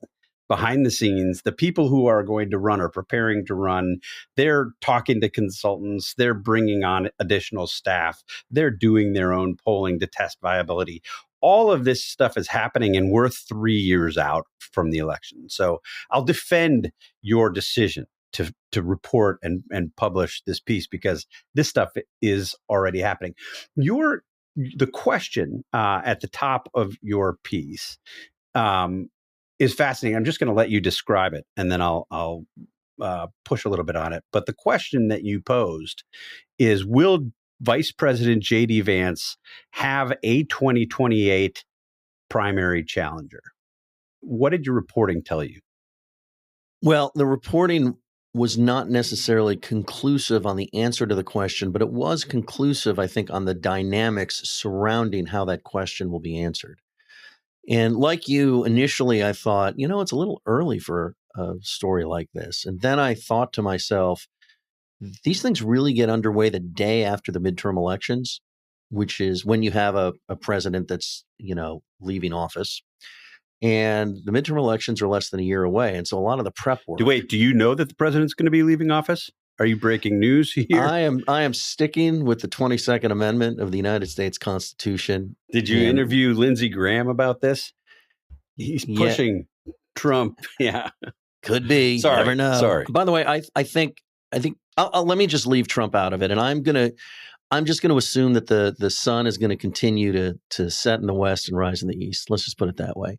S1: behind the scenes. The people who are going to run are preparing to run. They're talking to consultants. They're bringing on additional staff. They're doing their own polling to test viability. All of this stuff is happening, and we're 3 years out from the election. So I'll defend your decision to report and publish this piece, because this stuff is already happening. The question at the top of your piece is fascinating. I'm just going to let you describe it, and then I'll push a little bit on it. But the question that you posed is, will Vice President J.D. Vance have a 2028 primary challenger? What did your reporting tell you?
S4: Well, the reporting was not necessarily conclusive on the answer to the question, but it was conclusive, I think, on the dynamics surrounding how that question will be answered. And like you, initially, I thought, it's a little early for a story like this. And then I thought to myself, these things really get underway the day after the midterm elections, which is when you have a president that's, leaving office. And the midterm elections are less than a year away. And so a lot of the prep work.
S1: Wait, do you know that the president's going to be leaving office? Are you breaking news here?
S4: I am sticking with the 22nd Amendment of the United States Constitution.
S1: Did you interview Lindsey Graham about this? He's pushing Trump. Yeah.
S4: Could be.
S1: Sorry.
S4: Never know.
S1: Sorry.
S4: By the way, I think let me just leave Trump out of it. And I'm just going to assume that the sun is going to continue to set in the west and rise in the east. Let's just put it that way.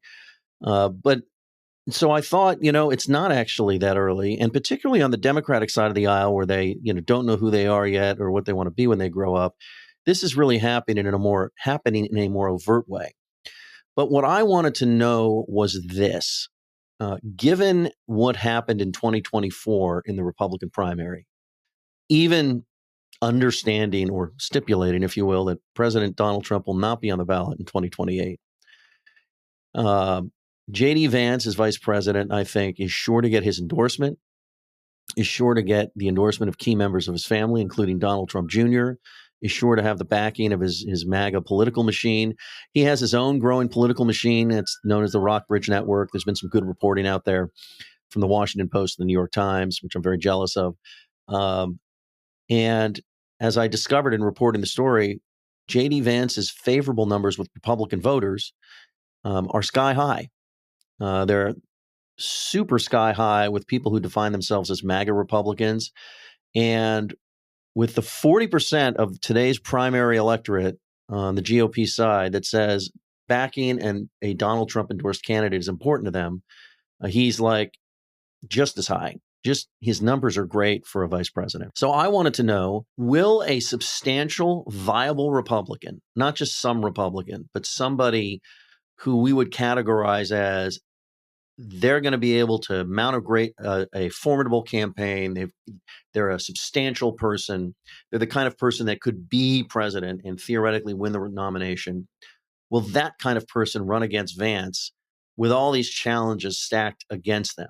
S4: But so I thought, it's not actually that early, and particularly on the Democratic side of the aisle, where they, don't know who they are yet or what they want to be when they grow up. This is really happening in a more overt way. But what I wanted to know was this: given what happened in 2024 in the Republican primary, even understanding or stipulating, if you will, that President Donald Trump will not be on the ballot in 2028. J.D. Vance, as vice president, I think, is sure to get his endorsement, is sure to get the endorsement of key members of his family, including Donald Trump Jr., is sure to have the backing of his MAGA political machine. He has his own growing political machine. It's known as the Rockbridge Network. There's been some good reporting out there from the Washington Post and the New York Times, which I'm very jealous of. And as I discovered in reporting the story, J.D. Vance's favorable numbers with Republican voters are sky high. They're super sky high with people who define themselves as MAGA Republicans. And with the 40% of today's primary electorate on the GOP side that says backing and a Donald Trump endorsed candidate is important to them, he's like just as high. Just his numbers are great for a vice president. So I wanted to know, will a substantial, viable Republican, not just some Republican, but somebody who we would categorize as they're going to be able to mount a formidable campaign. They're a substantial person. They're the kind of person that could be president and theoretically win the nomination. Will that kind of person run against Vance with all these challenges stacked against them?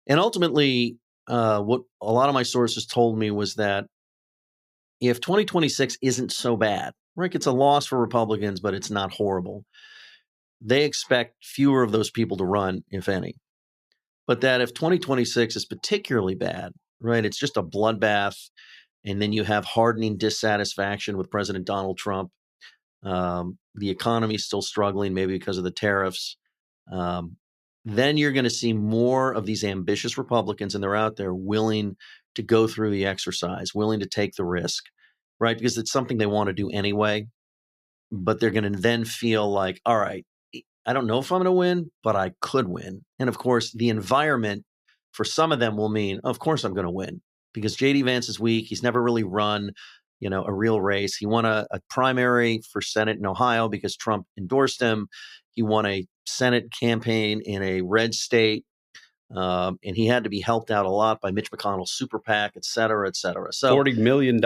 S4: And ultimately, what a lot of my sources told me was that if 2026 isn't so bad, right, it's a loss for Republicans, but it's not horrible. They expect fewer of those people to run, if any. But that if 2026 is particularly bad, right, it's just a bloodbath, and then you have hardening dissatisfaction with President Donald Trump. The economy is still struggling, maybe because of the tariffs. Then you're going to see more of these ambitious Republicans, and they're out there willing to go through the exercise, willing to take the risk, right, because it's something they want to do anyway. But they're going to then feel like, all right, I don't know if I'm going to win, but I could win. And of course, the environment for some of them will mean, of course, I'm going to win, because J.D. Vance is weak. He's never really run, a real race. He won a primary for Senate in Ohio because Trump endorsed him. He won a Senate campaign in a red state, and he had to be helped out a lot by Mitch McConnell's super PAC, et cetera, et cetera. So
S1: $40 million.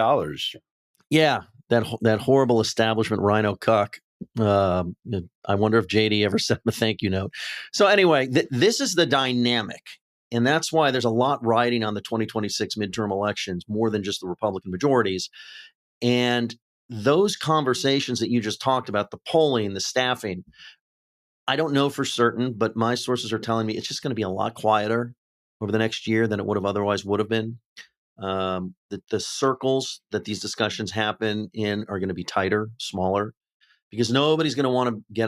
S4: Yeah, that horrible establishment rhino cuck. I wonder if JD ever sent him a thank you note. So anyway, this is the dynamic. And that's why there's a lot riding on the 2026 midterm elections, more than just the Republican majorities. And those conversations that you just talked about, the polling, the staffing, I don't know for certain, but my sources are telling me it's just going to be a lot quieter over the next year than it would have otherwise would have been. The circles that these discussions happen in are going to be tighter, smaller, because nobody's going to want to get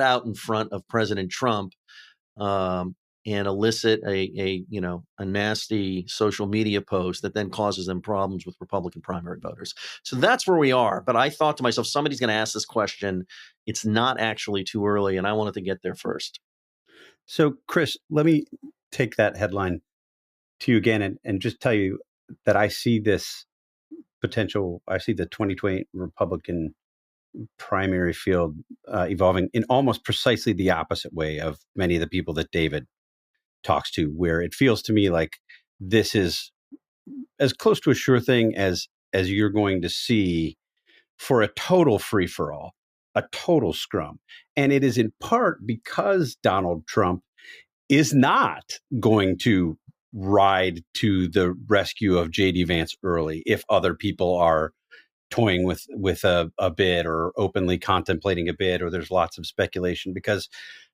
S4: out in front of President Trump and elicit a nasty social media post that then causes them problems with Republican primary voters. So that's where we are. But I thought to myself, somebody's going to ask this question. It's not actually too early, and I wanted to get there first.
S1: So, Chris, let me take that headline to you again and just tell you that I see this potential. I see the 2020 Republican primary field evolving in almost precisely the opposite way of many of the people that David talks to, where it feels to me like this is as close to a sure thing as you're going to see for a total free-for-all, a total scrum. And it is in part because Donald Trump is not going to ride to the rescue of J.D. Vance early if other people are toying with a bid or openly contemplating a bid, or there's lots of speculation, because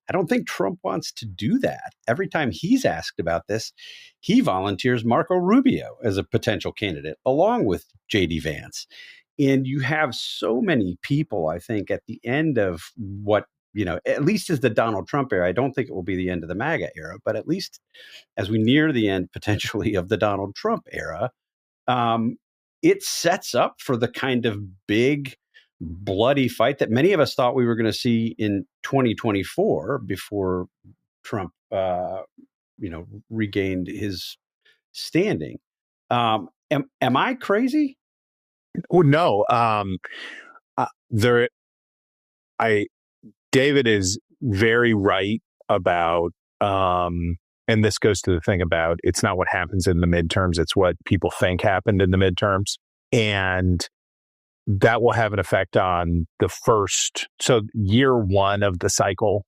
S1: I don't think Trump wants to do that. Every time he's asked about this, he volunteers Marco Rubio as a potential candidate along with J.D. Vance. And you have so many people, I think, at the end of what, at least as the Donald Trump era. I don't think it will be the end of the MAGA era, but at least as we near the end potentially of the Donald Trump era, it sets up for the kind of big, bloody fight that many of us thought we were going to see in 2024 before Trump, regained his standing. Am I crazy?
S2: Oh, no. David is very right about, and this goes to the thing about it's not what happens in the midterms, it's what people think happened in the midterms. And that will have an effect on the first. So year one of the cycle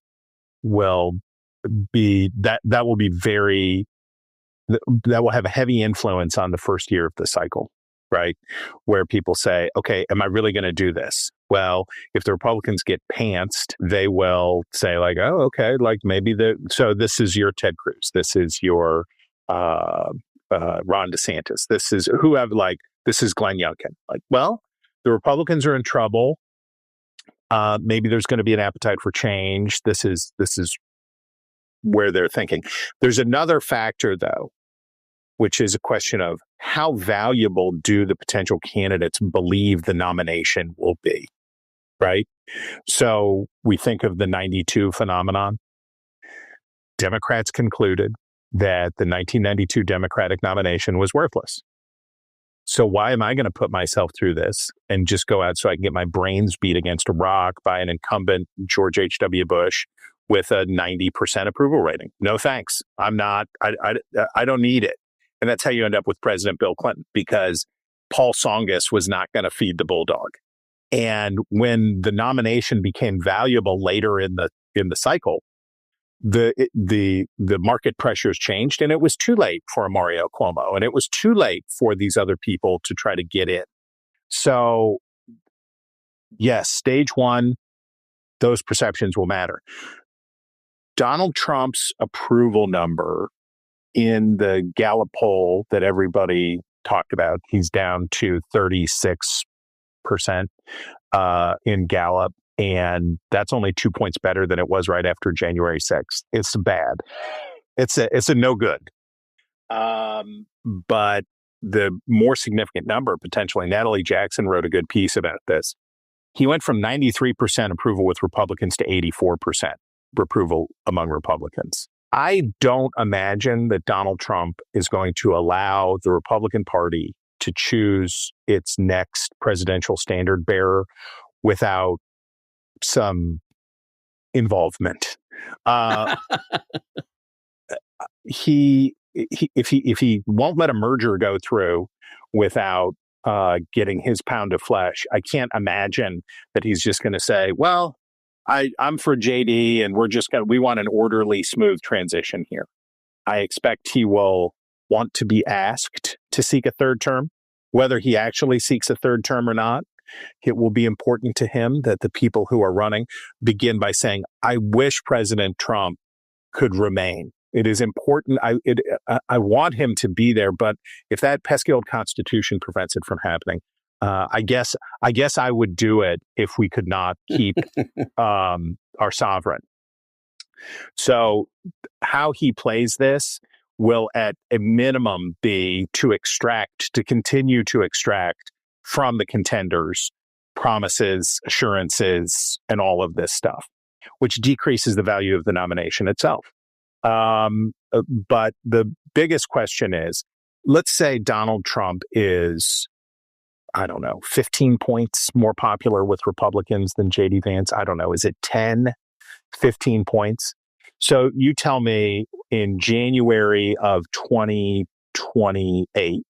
S2: will be that will be that will have a heavy influence on the first year of the cycle, right? Where people say, okay, am I really going to do this? Well, if the Republicans get pantsed, they will say like, oh, okay, like maybe so this is your Ted Cruz. This is your Ron DeSantis. This is this is Glenn Youngkin. Like, well, the Republicans are in trouble. Maybe there's going to be an appetite for change. This is where they're thinking. There's another factor, though, which is a question of how valuable do the potential candidates believe the nomination will be, right? So we think of the 92 phenomenon. Democrats concluded that the 1992 Democratic nomination was worthless. So why am I going to put myself through this and just go out so I can get my brains beat against a rock by an incumbent George H.W. Bush with a 90% approval rating? No, thanks. I'm not. I don't need it. And that's how you end up with President Bill Clinton, because Paul Tsongas was not going to feed the bulldog. And when the nomination became valuable later in the cycle, the market pressures changed, and it was too late for a Mario Cuomo, and it was too late for these other people to try to get in. So, yes, stage one, those perceptions will matter. Donald Trump's approval number in the Gallup poll that everybody talked about, he's down to 36% in Gallup. And that's only 2 points better than it was right after January 6th. It's bad. It's a no good. But the more significant number, potentially, Natalie Jackson wrote a good piece about this. He went from 93% approval with Republicans to 84% approval among Republicans. I don't imagine that Donald Trump is going to allow the Republican Party to choose its next presidential standard bearer without some involvement. If he won't let a merger go through without getting his pound of flesh, I can't imagine that he's just going to say, well, I'm for JD and we want an orderly, smooth transition here. I expect he will want to be asked to seek a third term, whether he actually seeks a third term or not. It will be important to him that the people who are running begin by saying, I wish President Trump could remain. It is important. I want him to be there, but if that pesky old Constitution prevents it from happening, I guess I would do it if we could not keep our sovereign. So how he plays this will at a minimum be to continue to extract from the contenders promises, assurances, and all of this stuff, which decreases the value of the nomination itself. But the biggest question is, let's say Donald Trump is, 15 points more popular with Republicans than JD Vance. I don't know. Is it 10, 15 points? So you tell me in January of 2028,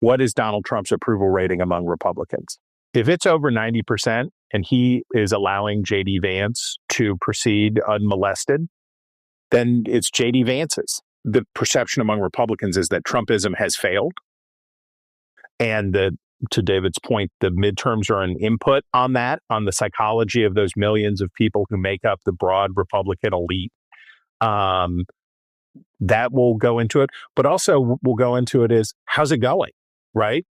S2: what is Donald Trump's approval rating among Republicans? If it's over 90% and he is allowing JD Vance to proceed unmolested, then it's JD Vance's. The perception among Republicans is that Trumpism has failed. And to David's point, the midterms are an input on that, on the psychology of those millions of people who make up the broad Republican elite. That will go into it. But also will go into it is, how's it going? Right?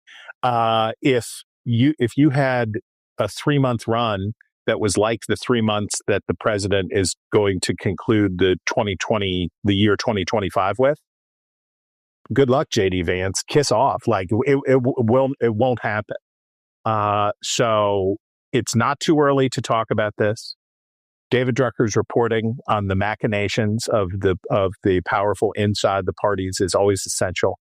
S2: If you had a 3-month run that was like the 3 months that the president is going to conclude the year 2025 with, good luck, JD Vance. Kiss off. Like it won't happen. So it's not too early to talk about this. David Drucker's reporting on the machinations of the powerful inside the parties is always essential.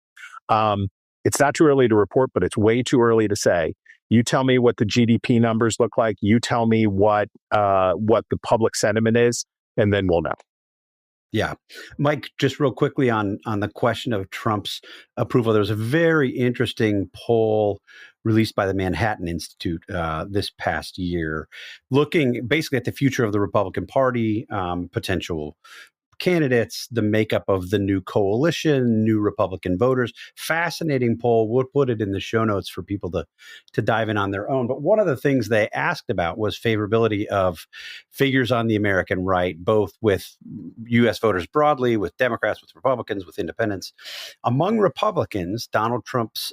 S2: It's not too early to report, but it's way too early to say. You tell me what the GDP numbers look like. You tell me what the public sentiment is, and then we'll know.
S1: Yeah. Mike, just real quickly on the question of Trump's approval, there was a very interesting poll released by the Manhattan Institute this past year, looking basically at the future of the Republican Party, potential candidates, the makeup of the new coalition, new Republican voters. Fascinating poll. We'll put it in the show notes for people to dive in on their own. But one of the things they asked about was favorability of figures on the American right, both with U.S. voters broadly, with Democrats, with Republicans, with independents. Among Republicans, Donald Trump's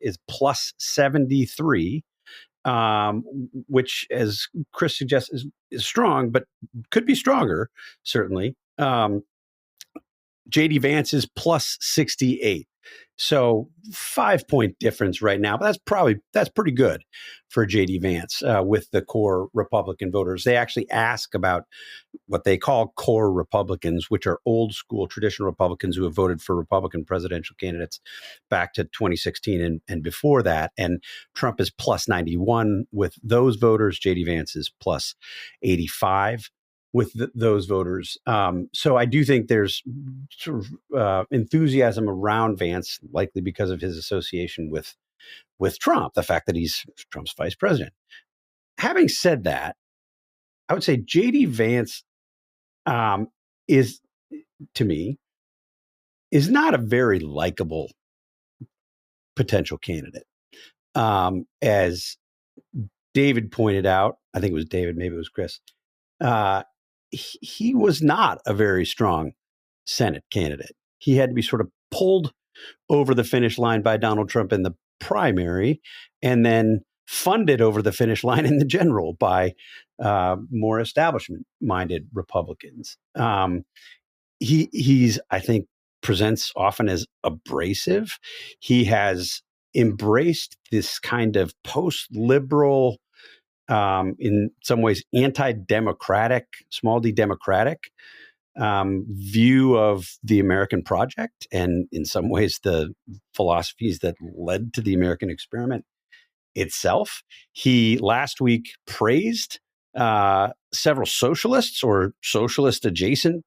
S1: is plus 73. Which, as Chris suggests, is strong, but could be stronger, certainly. JD Vance is plus 68. So 5-point difference right now, but that's pretty good for JD Vance with the core Republican voters. They actually ask about what they call core Republicans, which are old school traditional Republicans who have voted for Republican presidential candidates back to 2016 and before that. And Trump is plus 91 with those voters. JD Vance is plus 85 with those voters. So I do think there's sort of enthusiasm around Vance, likely because of his association with Trump, the fact that he's Trump's vice president. Having said that, I would say JD Vance is, to me, is not a very likable potential candidate. As David pointed out, I think it was David, maybe it was Chris, he was not a very strong Senate candidate. He had to be sort of pulled over the finish line by Donald Trump in the primary and then funded over the finish line in the general by more establishment-minded Republicans. He's, I think, presents often as abrasive. He has embraced this kind of post-liberal, in some ways anti-democratic, small d democratic view of the American project, and in some ways the philosophies that led to the American experiment itself. He last week praised several socialists or socialist adjacent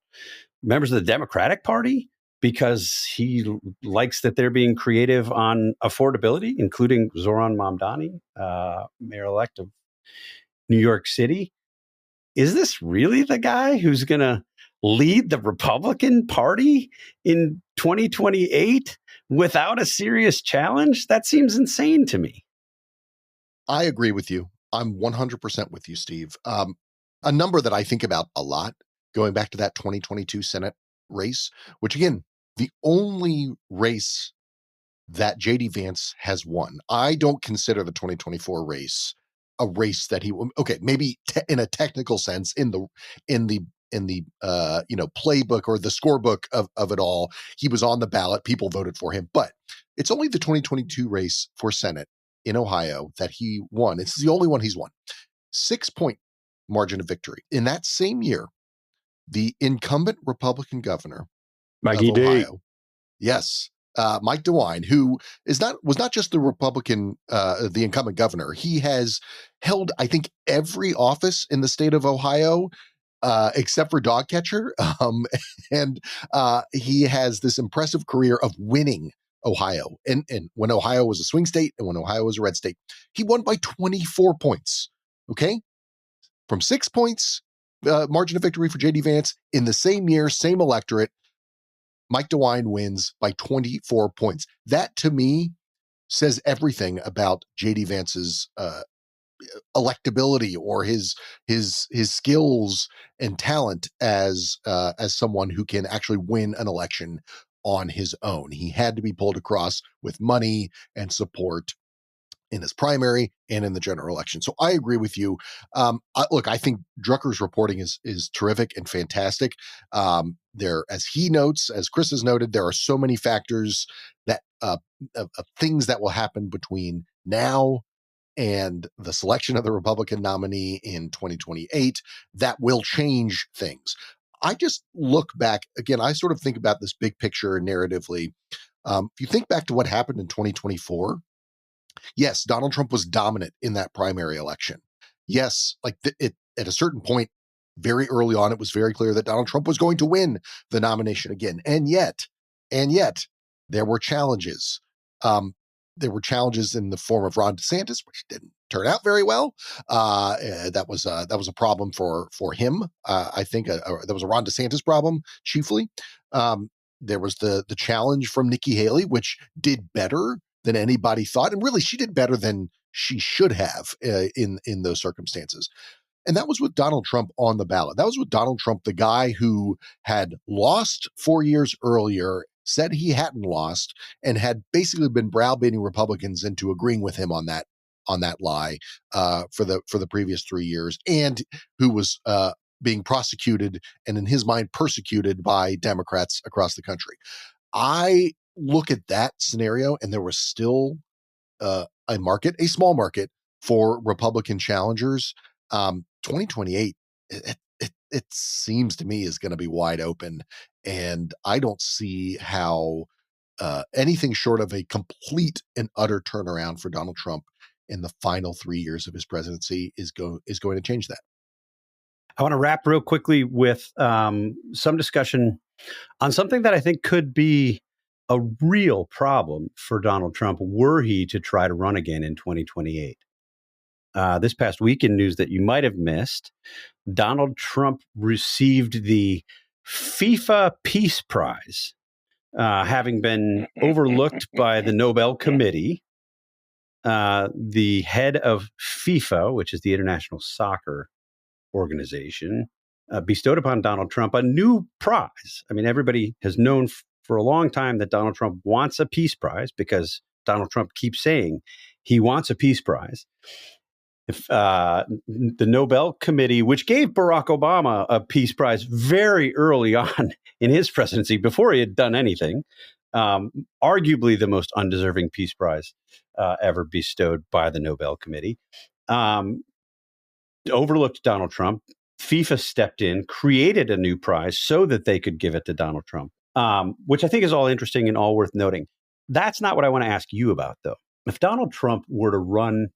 S1: members of the Democratic Party because he likes that they're being creative on affordability, including Zoran Mamdani, mayor-elect of New York City. Is this really the guy who's going to lead the Republican Party in 2028 without a serious challenge? That seems insane to me.
S3: I agree with you. I'm 100% with you, Steve. A number that I think about a lot, going back to that 2022 Senate race, which again, the only race that JD Vance has won. I don't consider the 2024 race a race that he, okay, maybe in a technical sense, in the playbook or the scorebook of it all, he was on the ballot, people voted for him, but it's only the 2022 race for Senate in Ohio that he won. It's the only one he's won. 6-point margin of victory. In that same year, the incumbent Republican governor
S2: Mikey
S3: of Ohio, yes, Mike DeWine, who was not just the Republican, the incumbent governor. He has held, I think, every office in the state of Ohio, except for dog catcher. And he has this impressive career of winning Ohio. And when Ohio was a swing state and when Ohio was a red state, he won by 24 points. Okay. From 6 points, margin of victory for JD Vance in the same year, same electorate. Mike DeWine wins by 24 points. That to me says everything about JD Vance's electability or his skills and talent as someone who can actually win an election on his own. He had to be pulled across with money and support in his primary and in the general election. So I agree with you. Look, I think Drucker's reporting is terrific and fantastic. There, as he notes, as Chris has noted, there are so many factors that of things that will happen between now and the selection of the Republican nominee in 2028 that will change things. I just look back again. I sort of think about this big picture narratively. If you think back to what happened in 2024, yes, Donald Trump was dominant in that primary election. Yes, at a certain point, very early on, it was very clear that Donald Trump was going to win the nomination again. And yet, there were challenges. There were challenges in the form of Ron DeSantis, which didn't turn out very well. That was a problem for him. I think that was a Ron DeSantis problem chiefly. There was the challenge from Nikki Haley, which did better than anybody thought, and really she did better than she should have in those circumstances. And that was with Donald Trump on the ballot. That was with Donald Trump, the guy who had lost 4 years earlier, said he hadn't lost, and had basically been browbeating Republicans into agreeing with him on that lie for the previous 3 years, and who was being prosecuted and in his mind persecuted by Democrats across the country. I look at that scenario and there was still a small market for Republican challengers, 2028, it seems to me is going to be wide open. And I don't see how anything short of a complete and utter turnaround for Donald Trump in the final 3 years of his presidency is going to change that.
S1: I want to wrap real quickly with some discussion on something that I think could be a real problem for Donald Trump were he to try to run again in 2028. This past week in news that you might have missed, Donald Trump received the FIFA Peace Prize, having been overlooked by the Nobel Committee. The head of FIFA, which is the International Soccer Organization, bestowed upon Donald Trump a new prize. I mean, everybody has known for a long time that Donald Trump wants a peace prize because Donald Trump keeps saying he wants a peace prize. If the Nobel Committee, which gave Barack Obama a peace prize very early on in his presidency, before he had done anything, arguably the most undeserving peace prize ever bestowed by the Nobel Committee, overlooked Donald Trump. FIFA stepped in, created a new prize so that they could give it to Donald Trump, which I think is all interesting and all worth noting. That's not what I want to ask you about, though. If Donald Trump were to run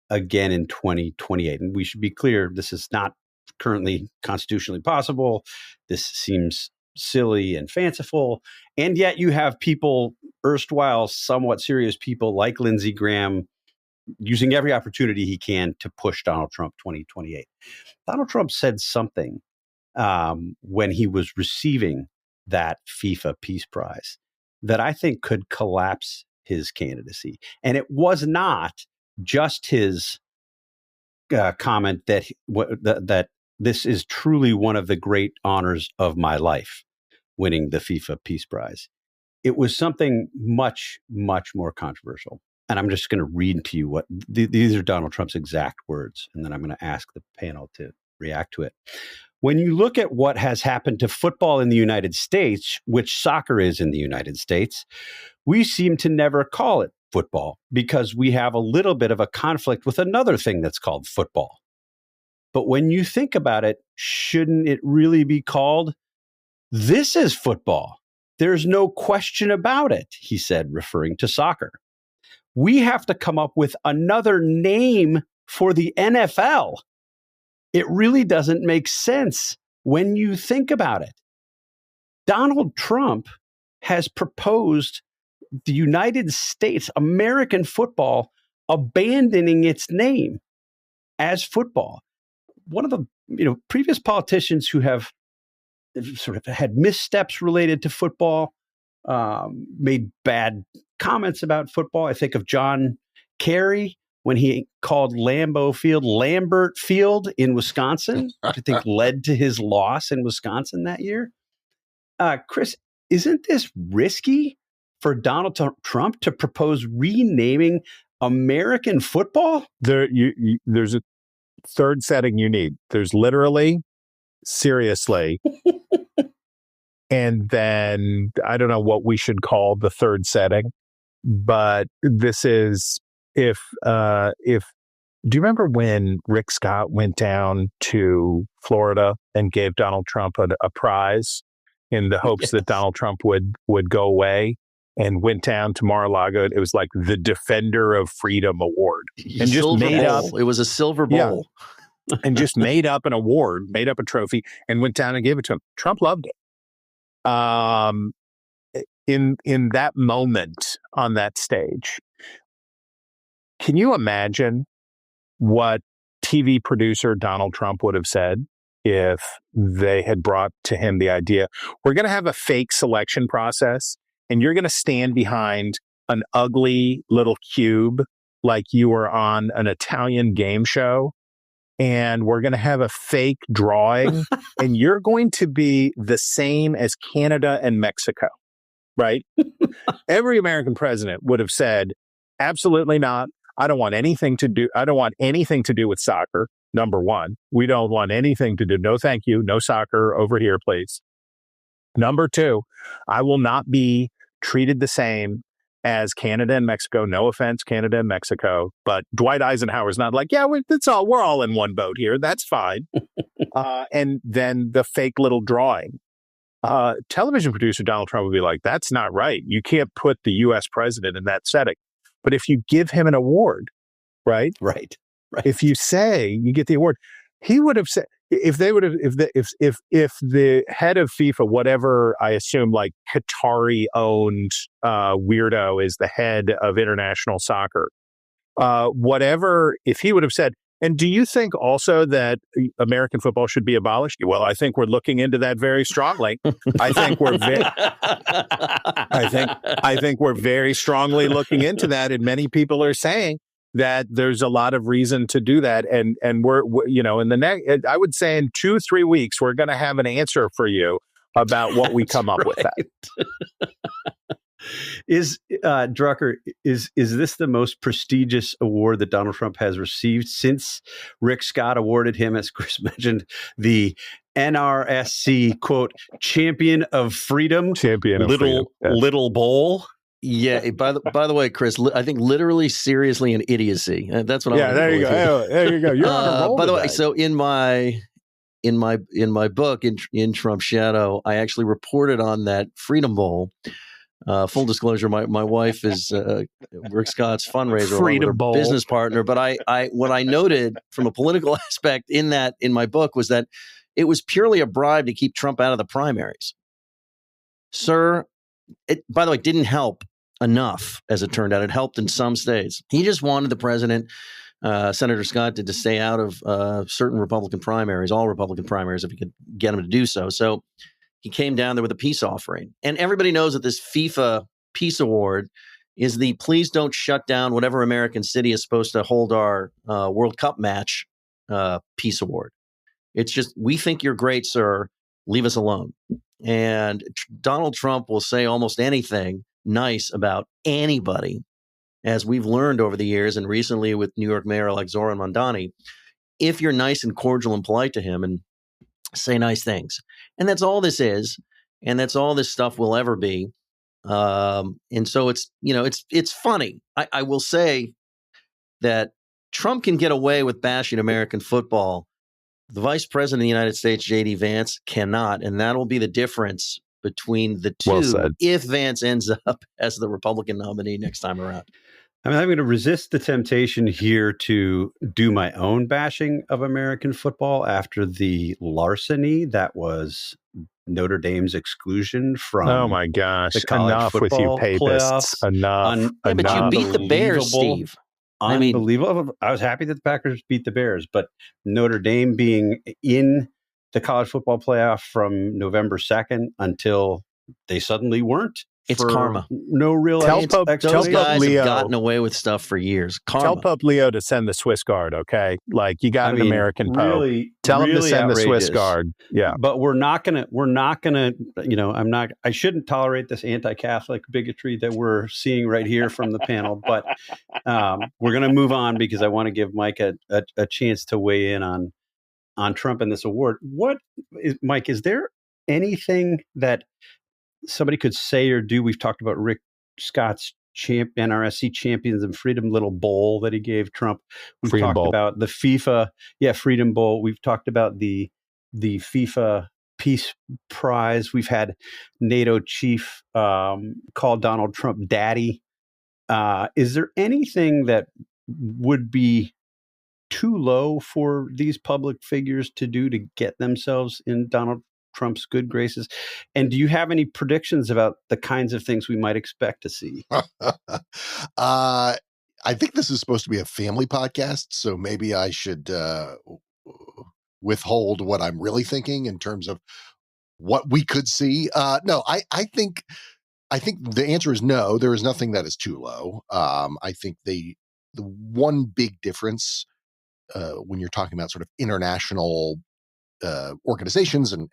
S1: again in 2028, and we should be clear, this is not currently constitutionally possible. This seems silly and fanciful. And yet you have people, erstwhile somewhat serious people like Lindsey Graham, using every opportunity he can to push Donald Trump 2028. Donald Trump said something when he was receiving that FIFA Peace Prize that I think could collapse his candidacy. And it was not just his comment that this is truly one of the great honors of my life, winning the FIFA Peace Prize. It was something much, much more controversial. And I'm just going to read to you what these are Donald Trump's exact words, and then I'm going to ask the panel to react to it. When you look at what has happened to football in the United States, which soccer is in the United States, we seem to never call it football because we have a little bit of a conflict with another thing that's called football. But when you think about it, shouldn't it really be called "This is football"? There's no question about it, he said, referring to soccer. We have to come up with another name for the NFL. It really doesn't make sense when you think about it. Donald Trump has proposed the United States, American football, abandoning its name as football. One of the previous politicians who have sort of had missteps related to football, made bad comments about football. I think of John Kerry when he called Lambeau Field Lambert Field in Wisconsin, which I think led to his loss in Wisconsin that year. Chris, isn't this risky for Donald Trump to propose renaming American football?
S2: There's a third setting you need. There's literally, seriously, and then I don't know what we should call the third setting, but this is if do you remember when Rick Scott went down to Florida and gave Donald Trump a prize in the hopes that Donald Trump would go away, and went down to Mar-a-Lago? It was like the Defender of Freedom Award, and just made up.
S4: It was a silver bowl,
S2: and just made up an award, made up a trophy, and went down and gave it to him. Trump loved it. In that moment on that stage, can you imagine what TV producer Donald Trump would have said if they had brought to him the idea, we're going to have a fake selection process and you're going to stand behind an ugly little cube like you were on an Italian game show, and we're going to have a fake drawing and you're going to be the same as Canada and Mexico, right? Every American president would have said, absolutely not. I don't want anything to do with soccer. Number one, we don't want anything to do. No, thank you. No soccer over here, please. Number two, I will not be treated the same as Canada and Mexico. No offense, Canada and Mexico, but Dwight Eisenhower's not like, yeah, we're all in one boat here. That's fine. And then the fake little drawing. Television producer Donald Trump would be like, that's not right. You can't put the U.S. president in that setting. But if you give him an award, right?
S1: Right.
S2: If you say you get the award, he would have said, if the head of FIFA, whatever, I assume like Qatari owned weirdo is the head of international soccer, whatever, if he would have said, and do you think also that American football should be abolished? Well, I think we're looking into that very strongly. I think we're very strongly looking into that, and many people are saying that there's a lot of reason to do that, and we're in the next, I would say in 2-3 weeks, we're going to have an answer for you about what we come up with that.
S1: Is Drucker, is this the most prestigious award that Donald Trump has received since Rick Scott awarded him, as Chris mentioned, the NRSC quote champion of freedom, little bowl?
S4: Yeah. By the way, Chris, I think literally, seriously, and idiocy. That's what I'm.
S2: Yeah, there you go. There you go. You're on a roll.
S4: By the way, so in my book, in Trump's Shadow, I actually reported on that Freedom Bowl. Full disclosure, my wife is Rick Scott's fundraiser,
S2: Freedom Bowl
S4: business partner. But what I noted from a political aspect in my book was that it was purely a bribe to keep Trump out of the primaries. Sir, it, by the way, didn't help enough, as it turned out. It helped in some states. He just wanted the president, Senator Scott, to stay out of certain Republican primaries, all Republican primaries, if he could get him to do so. So he came down there with a peace offering. And everybody knows that this FIFA Peace Award is the please don't shut down whatever American city is supposed to hold our World Cup match Peace Award. It's just, we think you're great, sir. Leave us alone. And Donald Trump will say almost anything nice about anybody, as we've learned over the years, and recently with New York Mayor-elect Zoran Mondani, if you're nice and cordial and polite to him and say nice things. And that's all this is. And that's all this stuff will ever be. And so it's funny. I will say that Trump can get away with bashing American football. The vice president of the United States, J.D. Vance, cannot. And that'll be the difference between the two if Vance ends up as the Republican nominee next time around.
S1: I mean, I'm going to resist the temptation here to do my own bashing of American football after the larceny that was Notre Dame's exclusion from
S2: the college
S1: enough
S2: with you papists. Enough.
S4: But you beat the Bears, Steve.
S1: Unbelievable. I was happy that the Packers beat the Bears, but Notre Dame being in the college football playoff from November 2nd until they suddenly weren't.
S4: It's karma.
S1: No real.
S4: Those guys have gotten away with stuff for years. Karma.
S2: Tell Pope Leo to send the Swiss Guard, okay? Like, you got an American Pope. Tell him to send the Swiss Guard. Yeah.
S1: But we're not gonna, I shouldn't tolerate this anti-Catholic bigotry that we're seeing right here from the panel. But we're gonna move on because I want to give Mike a chance to weigh in on Trump and this award. Mike, is there anything that somebody could say or do? We've talked about Rick Scott's NRSC Champions and Freedom little bowl that he gave Trump. We've talked about the FIFA, Freedom Bowl. We've talked about the FIFA Peace Prize. We've had NATO chief call Donald Trump daddy. Is there anything that would be too low for these public figures to do to get themselves in Donald Trump's good graces? And do you have any predictions about the kinds of things we might expect to see?
S3: I think this is supposed to be a family podcast, so maybe I should withhold what I'm really thinking in terms of what we could see. No, I think the answer is no. There is nothing that is too low. I think the one big difference when you're talking about sort of international organizations and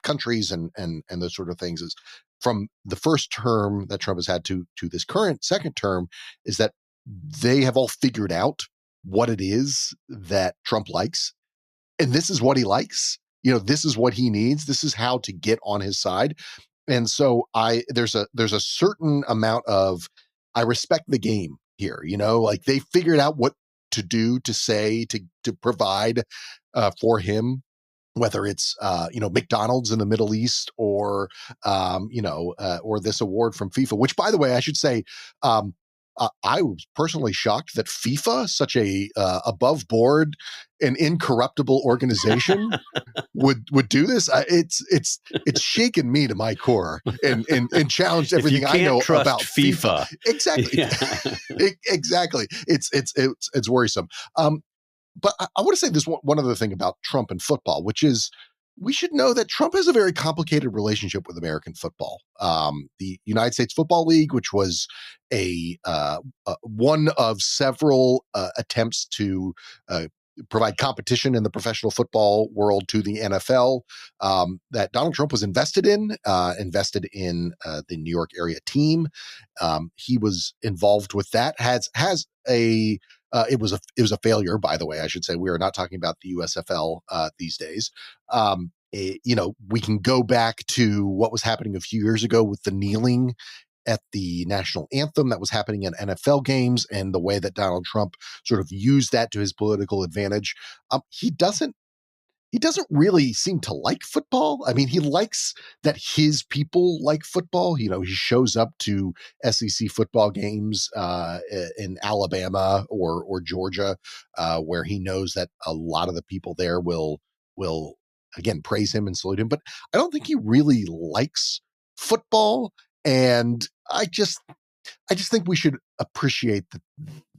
S3: countries and those sort of things is from the first term that Trump has had to this current second term is that they have all figured out what it is that Trump likes. And this is what he likes. This is what he needs. This is how to get on his side. And so there's a certain amount of, I respect the game here, like they figured out what to do, to say, to provide for him, whether it's McDonald's in the Middle East or or this award from FIFA, which, by the way, I should say, I was personally shocked that FIFA, such a above board and incorruptible organization, would do this. It's shaken me to my core and challenged everything I know about FIFA. Exactly, exactly. It's worrisome. But I want to say this one other thing about Trump and football, which is, we should know that Trump has a very complicated relationship with American football. The United States Football League, which was one of several attempts to provide competition in the professional football world to the NFL, that Donald Trump was invested in the New York area team. He was involved with that. It was a failure, by the way. I should say, we are not talking about the USFL these days. We can go back to what was happening a few years ago with the kneeling at the national anthem that was happening in NFL games, and the way that Donald Trump sort of used that to his political advantage. He doesn't really seem to like football. I mean, he likes that his people like football. He shows up to SEC football games in Alabama or Georgia, where he knows that a lot of the people there will again praise him and salute him. But I don't think he really likes football, and I just think we should appreciate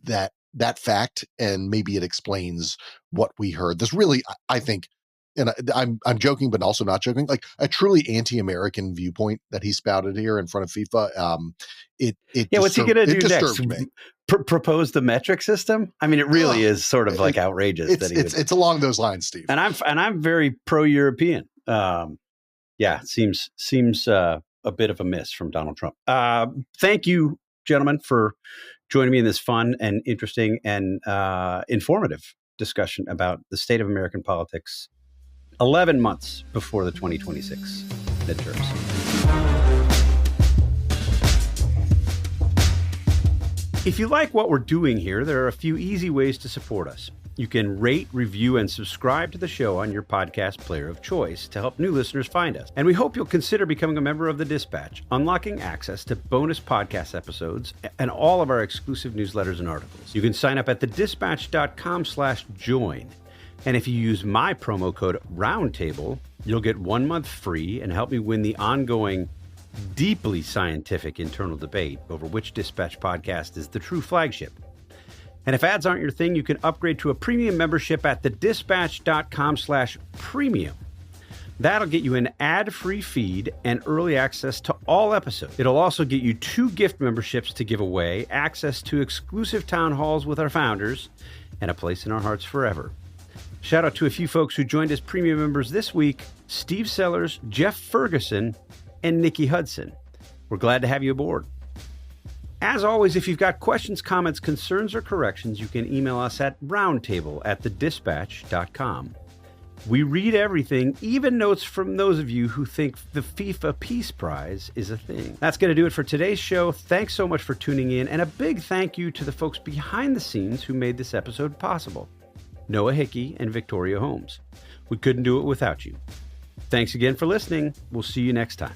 S3: that fact, and maybe it explains what we heard. This really, I think, and I'm joking, but also not joking, like a truly anti-American viewpoint that he spouted here in front of FIFA.
S1: What's he going to do next?
S3: Me.
S1: Propose the metric system? I mean, it really is sort of like outrageous.
S3: It's along those lines, Steve.
S1: And I'm very pro-European. It seems a bit of a miss from Donald Trump. Thank you, gentlemen, for joining me in this fun and interesting and informative discussion about the state of American politics 11 months before the 2026 midterms. If you like what we're doing here, there are a few easy ways to support us. You can rate, review, and subscribe to the show on your podcast player of choice to help new listeners find us. And we hope you'll consider becoming a member of The Dispatch, unlocking access to bonus podcast episodes and all of our exclusive newsletters and articles. You can sign up at thedispatch.com/join. And if you use my promo code Roundtable, you'll get 1 month free and help me win the ongoing, deeply scientific internal debate over which Dispatch podcast is the true flagship. And if ads aren't your thing, you can upgrade to a premium membership at thedispatch.com/premium. That'll get you an ad-free feed and early access to all episodes. It'll also get you 2 gift memberships to give away, access to exclusive town halls with our founders, and a place in our hearts forever. Shout out to a few folks who joined as premium members this week: Steve Sellers, Jeff Ferguson, and Nikki Hudson. We're glad to have you aboard. As always, if you've got questions, comments, concerns, or corrections, you can email us at roundtable@thedispatch.com. We read everything, even notes from those of you who think the FIFA Peace Prize is a thing. That's going to do it for today's show. Thanks so much for tuning in, and a big thank you to the folks behind the scenes who made this episode possible: Noah Hickey and Victoria Holmes. We couldn't do it without you. Thanks again for listening. We'll see you next time.